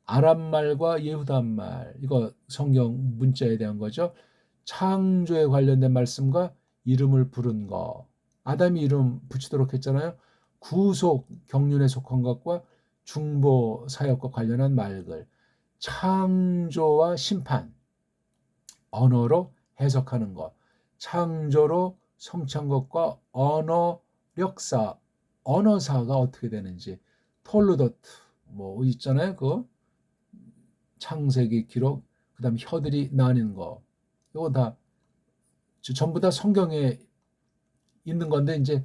아람말과 예후단말, 이거 성경 문자에 대한 거죠. 창조에 관련된 말씀과 이름을 부른 거, 아담이 이름 붙이도록 했잖아요. 구속 경륜에 속한 것과 중보 사역과 관련한 말들, 창조와 심판, 언어로 해석하는 것, 창조로 성취한 것과 언어 역사, 언어사가 어떻게 되는지, 톨루도트 뭐 있잖아요. 그 창세기 기록, 그다음 혀들이 나뉜 거, 이거 다 전부 다 성경에 있는 건데 이제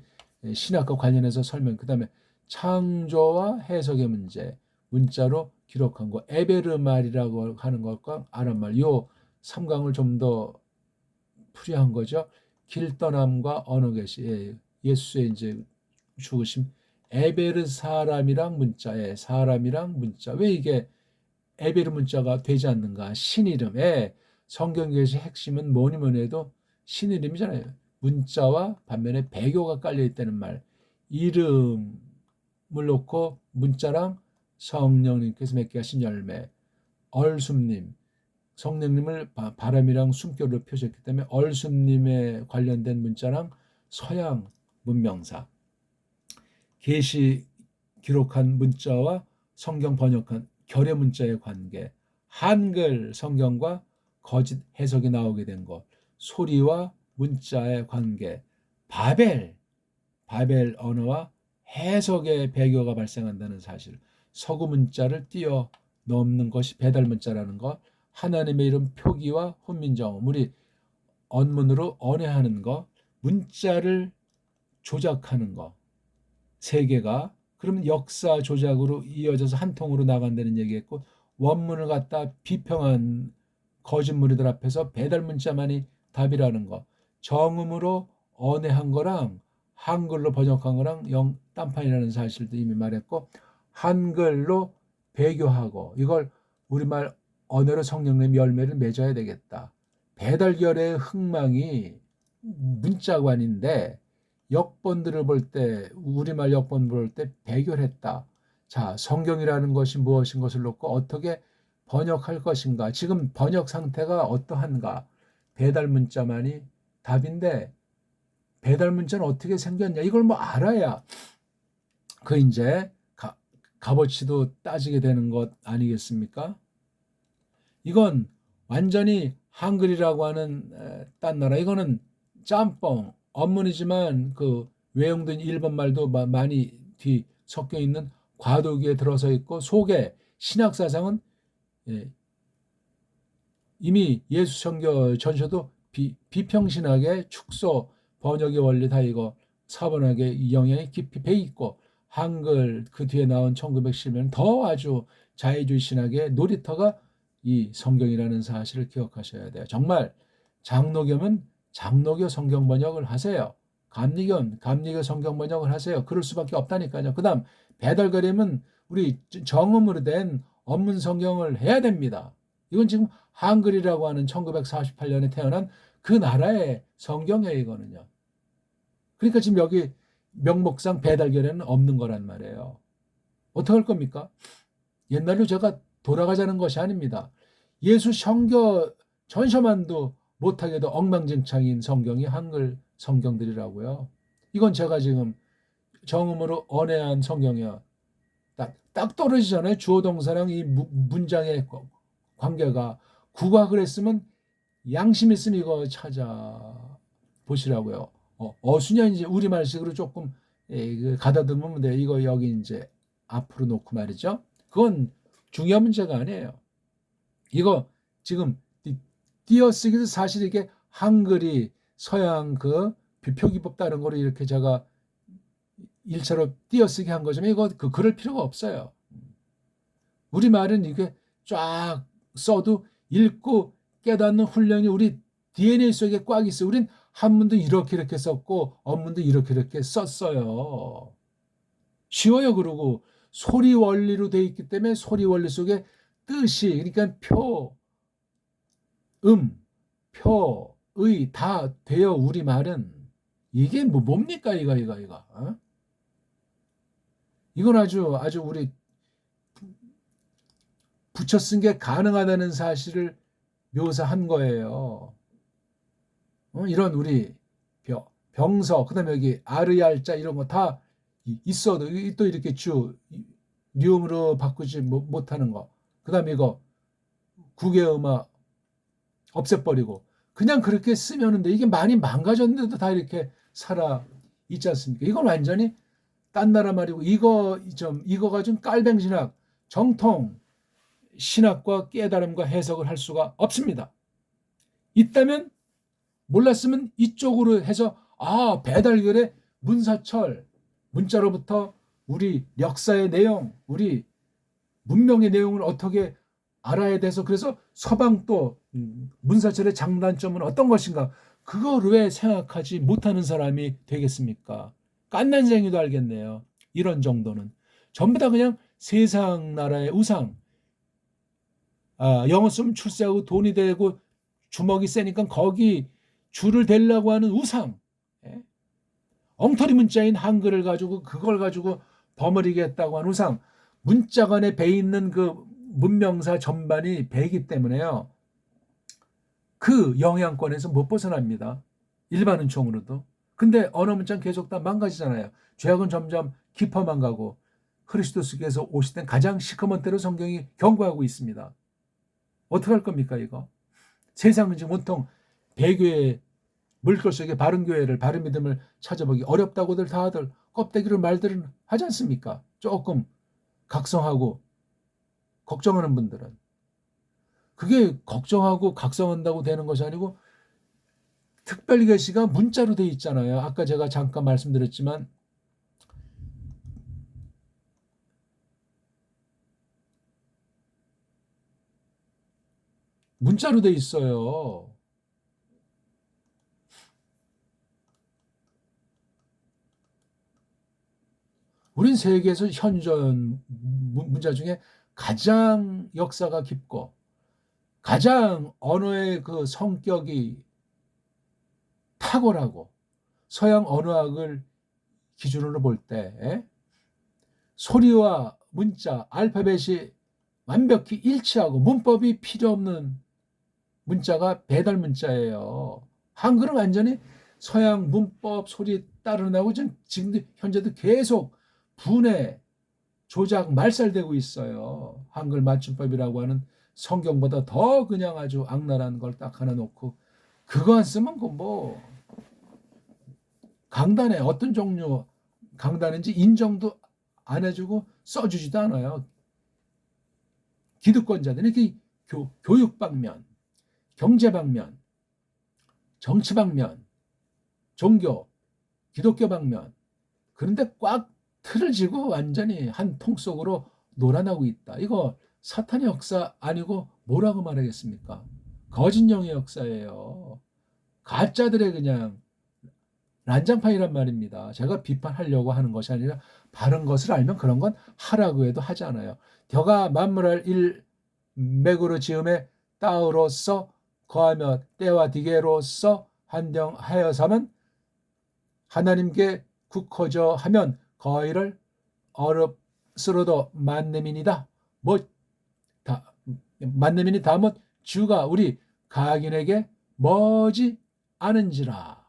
신학과 관련해서 설명. 그다음에 창조와 해석의 문제, 문자로 기록한 거, 에베르말이라고 하는 것과 아람말, 요 3강을 좀 더 풀이한 거죠. 길떠남과 언어 계시, 예수의 이제 죽으심, 에베르 사람이랑 문자에 사람이랑 문자, 왜 이게 에베르 문자가 되지 않는가? 신이름에 성경 계시 핵심은 뭐니 해도 신이름이잖아요. 문자와 반면에 배교가 깔려 있다는 말. 이름을 놓고 문자랑 성령님께서 맺게 하신 열매, 얼숨님, 성령님을 바람이랑 숨결로 표시했기 때문에 얼숨님에 관련된 문자랑 서양 문명사, 계시 기록한 문자와 성경 번역한 결의 문자의 관계, 한글 성경과 거짓 해석이 나오게 된 것, 소리와 문자의 관계, 바벨 언어와 해석의 배교가 발생한다는 사실, 서구 문자를 뛰어넘는 것이 배달 문자라는 것, 하나님의 이름 표기와 훈민정음, 우리 언문으로 언해하는 것, 문자를 조작하는 것, 세계가 그러면 역사 조작으로 이어져서 한 통으로 나간다는 얘기했고, 원문을 갖다 비평한 거짓무리들 앞에서 배달 문자만이 답이라는 거, 정음으로 언해한 거랑 한글로 번역한 거랑 딴판이라는 사실도 이미 말했고, 한글로 배교하고 이걸 우리말 언어로 성령님 열매를 맺어야 되겠다. 배달결의 흥망이 문자관인데 역본들을 볼 때, 우리말 역본 볼 때 배교했다. 자, 성경이라는 것이 무엇인 것을 놓고 어떻게 번역할 것인가? 지금 번역 상태가 어떠한가? 배달 문자만이 답인데, 배달 문자는 어떻게 생겼냐? 이걸 뭐 알아야 그 이제 값어치도 따지게 되는 것 아니겠습니까? 이건 완전히 한글이라고 하는 딴 나라, 이거는 짬뽕 언문이지만 그 외용된 일본 말도 많이 뒤 섞여 있는 과도기에 들어서 있고, 속에 신약 사상은 이미 예수 선교 전서도 비평신학의 축소 번역의 원리 다 이거 사본학의 영향이 깊이 배 있고, 한글 그 뒤에 나온 1910년 더 아주 자유주의 신학의 놀이터가 이 성경이라는 사실을 기억하셔야 돼요. 정말 장로교면 장로교 성경 번역을 하세요. 감리교는 감리교 성경 번역을 하세요. 그럴 수밖에 없다니까요. 그 다음 배달거리면 우리 정음으로 된 언문 성경을 해야 됩니다. 이건 지금 한글이라고 하는 1948년에 태어난 그 나라의 성경이에요, 이거는요. 그러니까 지금 여기 명목상 배달결에는 없는 거란 말이에요. 어떻게 할 겁니까? 옛날로 제가 돌아가자는 것이 아닙니다. 예수 성교 전셔만도 못하게도 엉망진창인 성경이 한글 성경들이라고요. 이건 제가 지금 정음으로 언해한 성경이야. 딱 떨어지잖아요. 주어 동사랑 이 문장의 관계가. 국악을 했으면 양심 있으면 이거 찾아 보시라고요. 어수냐 이제 우리말식으로 조금 가다듬으면 돼요. 이거 여기 이제 앞으로 놓고 말이죠. 그건 중요한 문제가 아니에요. 이거 지금 띄어쓰기도 사실 이게 한글이 서양 그 표기법 다른 거로 이렇게 제가 1차로 띄어쓰기 한 거지만 이거 그럴 필요가 없어요. 우리말은 이게 쫙 써도 읽고 깨닫는 훈련이 우리 DNA 속에 꽉 있어요. 우린 한문도 이렇게 썼고 언문도 이렇게 썼어요. 쉬워요. 그러고 소리 원리로 돼 있기 때문에 소리 원리 속에 뜻이, 그러니까 표, 표, 의 다 돼요. 우리말은. 이게 뭡니까 이거. 어? 이건 아주 우리 붙여 쓴 게 가능하다는 사실을 묘사한 거예요. 이런 우리 병서, 그다음에 여기 아르얄자 이런 거 다 있어도 또 이렇게 리움으로 바꾸지 못하는 거. 그다음에 이거 국외음악 없애버리고 그냥 그렇게 쓰면은 돼. 이게 많이 망가졌는데도 다 이렇게 살아 있지 않습니까? 이건 완전히 딴 나라 말이고, 이거가 좀 깔뱅신학, 정통 신학과 깨달음과 해석을 할 수가 없습니다. 있다면, 몰랐으면 이쪽으로 해서 배달결의 문사철, 문자로부터 우리 역사의 내용, 우리 문명의 내용을 어떻게 알아야 돼서, 그래서 서방 또 문사철의 장단점은 어떤 것인가, 그걸 왜 생각하지 못하는 사람이 되겠습니까? 깐난쟁이도 알겠네요. 이런 정도는 전부 다 그냥 세상 나라의 우상. 영어 쓰면 출세하고 돈이 되고 주먹이 세니까 거기 줄을 대려고 하는 우상. 예? 엉터리 문자인 한글을 가지고 그걸 가지고 버무리겠다고 하는 우상. 문자간에 배 있는 그 문명사 전반이 배이기 때문에요. 그 영향권에서 못 벗어납니다. 일반 은총으로도. 근데 언어 문자는 계속 다 망가지잖아요. 죄악은 점점 깊어만 가고 그리스도께서 오실 땐 가장 시커먼 때로 성경이 경고하고 있습니다. 어떡할 겁니까 이거? 세상은 지금 온통 배교의 물결 속에 바른 교회를, 바른 믿음을 찾아보기 어렵다고들 다들 껍데기로 말들은 하지 않습니까? 조금 각성하고 걱정하는 분들은. 그게 걱정하고 각성한다고 되는 것이 아니고, 특별 계시가 문자로 돼 있잖아요. 아까 제가 잠깐 말씀드렸지만 문자로 돼 있어요. 우린 세계에서 현존 문자 중에 가장 역사가 깊고 가장 언어의 그 성격이 탁월하고, 서양 언어학을 기준으로 볼 때 소리와 문자, 알파벳이 완벽히 일치하고 문법이 필요 없는 문자가 배달 문자예요. 한글은 완전히 서양 문법 소리 따르나고 지금 현재도 계속 분해, 조작, 말살되고 있어요. 한글 맞춤법이라고 하는 성경보다 더 그냥 아주 악랄한 걸 딱 하나 놓고 그거 안 쓰면 강단에 어떤 종류 강단인지 인정도 안 해주고 써주지도 않아요. 기득권자들이 이렇게 교육 방면, 경제 방면, 정치 방면, 종교, 기독교 방면, 그런데 꽉 틀을 지고 완전히 한 통 속으로 놀아나고 있다. 이거 사탄의 역사 아니고 뭐라고 말하겠습니까? 거짓령의 역사예요. 가짜들의 그냥 난장판이란 말입니다. 제가 비판하려고 하는 것이 아니라 바른 것을 알면 그런 건 하라고 해도 하지 않아요. 벼가 만물할 일맥으로 지음에 따으로서 거하며 때와 디게로서 한정하여서면 하나님께 국허저 하면 거의를 어렵스로도 만내민이다. 만내민이 다 주가 우리 각인에게 뭐지 아는지라.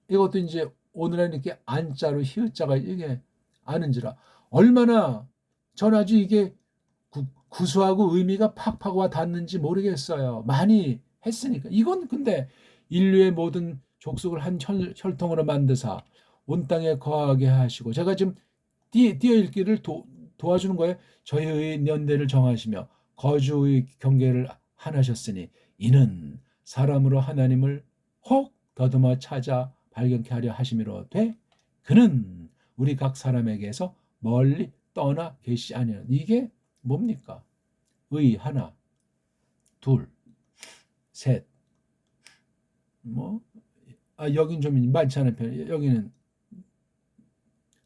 이것도 이제 오늘은 이렇게 안자로 히읗자가 이게 아는지라. 얼마나 전 아주 이게 구수하고 의미가 팍팍 와 닿는지 모르겠어요. 많이 했으니까. 이건 근데 인류의 모든 족속을 한 혈통으로 만드사 온 땅에 거하게 하시고, 제가 지금 띄어 읽기를 도와주는 거예요. 저희의 연대를 정하시며 거주의 경계를 하나셨으니 이는 사람으로 하나님을 혹 더듬어 찾아 발견케 하려 하심이로되 그는 우리 각 사람에게서 멀리 떠나 계시지 아니하는. 이게 뭡니까? 의 하나, 둘, 셋, 여긴 좀 많지 않은 편이에요. 여기는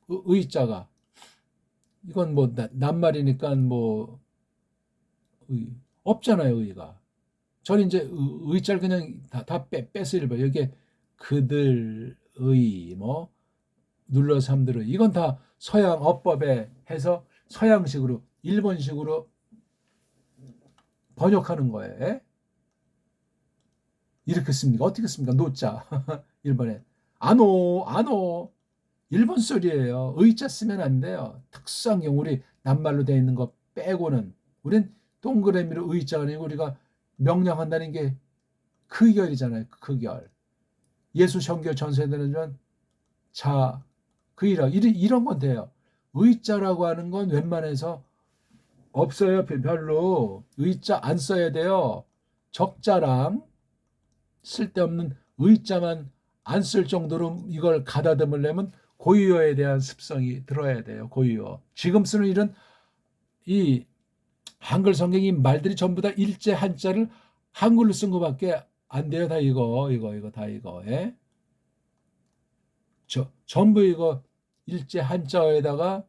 의자가 이건 뭐 낱말이니까 뭐 없잖아요, 의가. 저는 이제 의자를 그냥 다 빼서 읽어요. 여기에 그들의 뭐 눌러 삼들의 이건 다 서양 어법에 해서 서양식으로 일본식으로 번역하는 거예요. 이렇게 씁니까? 어떻게 씁니까? 노자 일본에 아노 일본 소리예요. 의자 쓰면 안 돼요. 특수한 경우 우리 낱말로 되어 있는 거 빼고는 우린 동그라미로 의자가 아니고 우리가 명령한다는 게 크결이잖아요. 크결. 예수 성교 전세되는 자 그이라 이런 건 돼요. 의자라고 하는 건 웬만해서 없어요. 별로 의자 안 써야 돼요. 적자랑 쓸데없는 의자만 안 쓸 정도로 이걸 가다듬으려면 고유어에 대한 습성이 들어야 돼요. 고유어. 지금 쓰는 이런 이 한글 성경이 말들이 전부 다 일제 한자를 한글로 쓴 것밖에 안 돼요. 다 이거 다 이거. 예? 전부 이거 일제 한자어에다가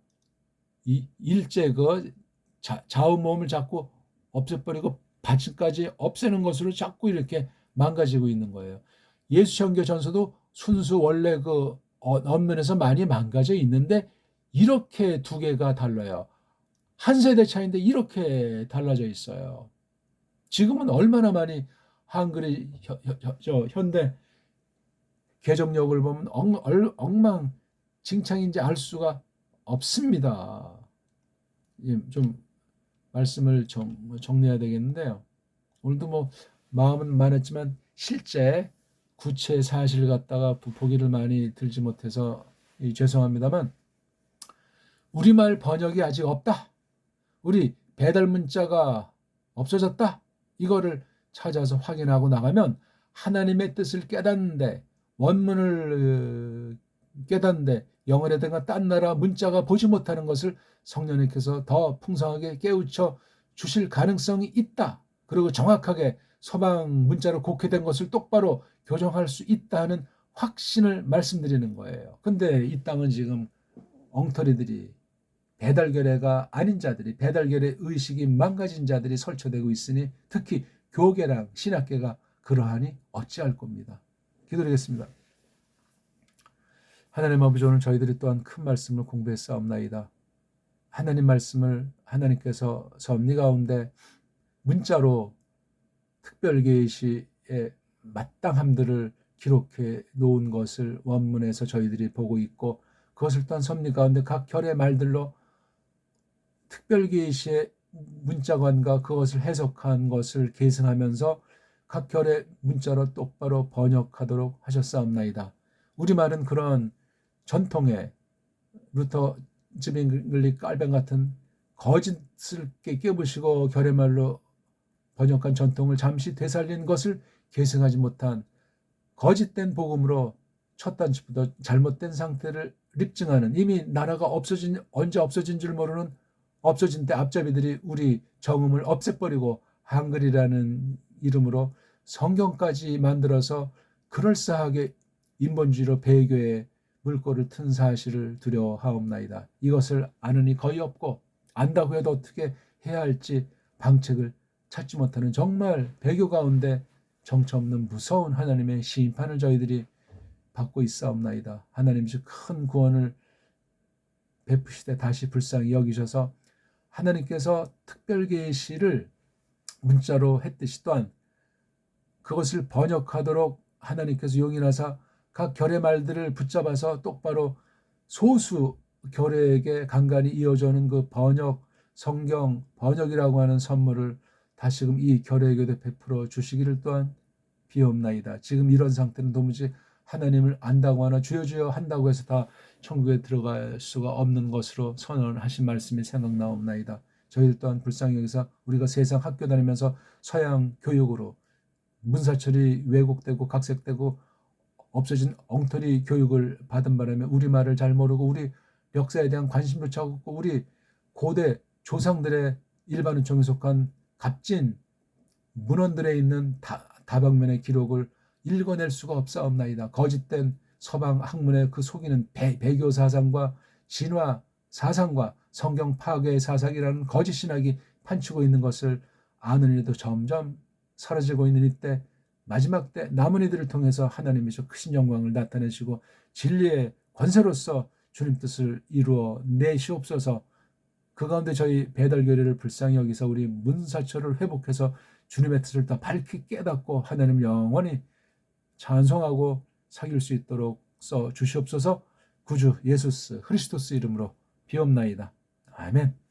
이 일제 그 자음 모음을 자꾸 없애버리고 받침까지 없애는 것으로 자꾸 이렇게 망가지고 있는 거예요. 예수천교 전서도 순수 원래 그 언면에서 많이 망가져 있는데 이렇게 두 개가 달라요. 한 세대 차이인데 이렇게 달라져 있어요. 지금은 얼마나 많이 한글이 현대 개정력을 보면 엉망진창인지 알 수가 없습니다. 좀 말씀을 정리해야 되겠는데요. 오늘도 뭐 마음은 많았지만 실제 구체 사실 갖다가 보기를 많이 들지 못해서 죄송합니다만 우리말 번역이 아직 없다. 우리 배달 문자가 없어졌다. 이거를 찾아서 확인하고 나가면 하나님의 뜻을 깨닫는데 원문을 깨닫는데 영어라든가 딴 나라 문자가 보지 못하는 것을 성령님께서 더 풍성하게 깨우쳐 주실 가능성이 있다. 그리고 정확하게 서방 문자로 곡해된 것을 똑바로 교정할 수 있다는 확신을 말씀드리는 거예요. 근데 이 땅은 지금 엉터리들이 배달결례가 아닌 자들이 배달결례 의식이 망가진 자들이 설쳐되고 있으니 특히 교계랑 신학계가 그러하니 어찌할 겁니다. 기도드리겠습니다. 하나님 아버지 오늘 저희들이 또한 큰 말씀을 공부했사옵나이다. 하나님 말씀을 하나님께서 섭리 가운데 문자로 특별계시의 마땅함들을 기록해 놓은 것을 원문에서 저희들이 보고 있고 그것을 또한 섭리 가운데 각 결의 말들로 특별계시의 문자관과 그것을 해석한 것을 계승하면서 각 결의 문자로 똑바로 번역하도록 하셨사옵나이다. 우리말은 그런 전통의 루터 즈빙글리 깔뱅 같은 거짓을 깨부시고 결의말로 번역한 전통을 잠시 되살린 것을 계승하지 못한 거짓된 복음으로 첫 단추부터 잘못된 상태를 입증하는 이미 나라가 언제 없어진 줄 모르는 없어진 때 앞잡이들이 우리 정음을 없애버리고 한글이라는 이름으로 성경까지 만들어서 그럴싸하게 인본주의로 배교에 물꼬를 튼 사실을 두려워하옵나이다. 이것을 아느니 거의 없고 안다고 해도 어떻게 해야 할지 방책을 찾지 못하는 정말 배교 가운데 정처없는 무서운 하나님의 심판을 저희들이 받고 있사옵나이다. 하나님이 큰 구원을 베푸시되 다시 불쌍히 여기셔서 하나님께서 특별계시를 문자로 했듯이 또한 그것을 번역하도록 하나님께서 용인하사 각 결의 말들을 붙잡아서 똑바로 소수 결의에게 간간히 이어져오는 그 번역 성경 번역이라고 하는 선물을 다시금 이 결의에게도 베풀어 주시기를 또한 비옵나이다. 지금 이런 상태는 도무지 하나님을 안다고 하나 주여 주여 한다고 해서 다 천국에 들어갈 수가 없는 것으로 선언하신 말씀이 생각나옵나이다. 저희들 또한 불쌍히 여기서 우리가 세상 학교 다니면서 서양 교육으로 문사철이 왜곡되고 각색되고 없어진 엉터리 교육을 받은 바람에 우리말을 잘 모르고 우리 역사에 대한 관심조차 없고 우리 고대 조상들의 일반은총에 속한 값진 문헌들에 있는 다방면의 기록을 읽어낼 수가 없사옵나이다. 거짓된 서방 학문의 그 속이는 배교 사상과 진화 사상과 성경 파괴의 사상이라는 거짓 신학이 판치고 있는 것을 아는 이도 점점 사라지고 있는 이때, 마지막 때 남은 이들을 통해서 하나님이 저 크신 영광을 나타내시고 진리의 권세로서 주님 뜻을 이루어 내시옵소서. 그 가운데 저희 배달교회를 불쌍히 여기서 우리 문사철을 회복해서 주님의 뜻을 더 밝히 깨닫고 하나님 영원히 찬송하고 사귈 수 있도록 써 주시옵소서. 구주 예수스 그리스도스 이름으로 비옵나이다. 아멘.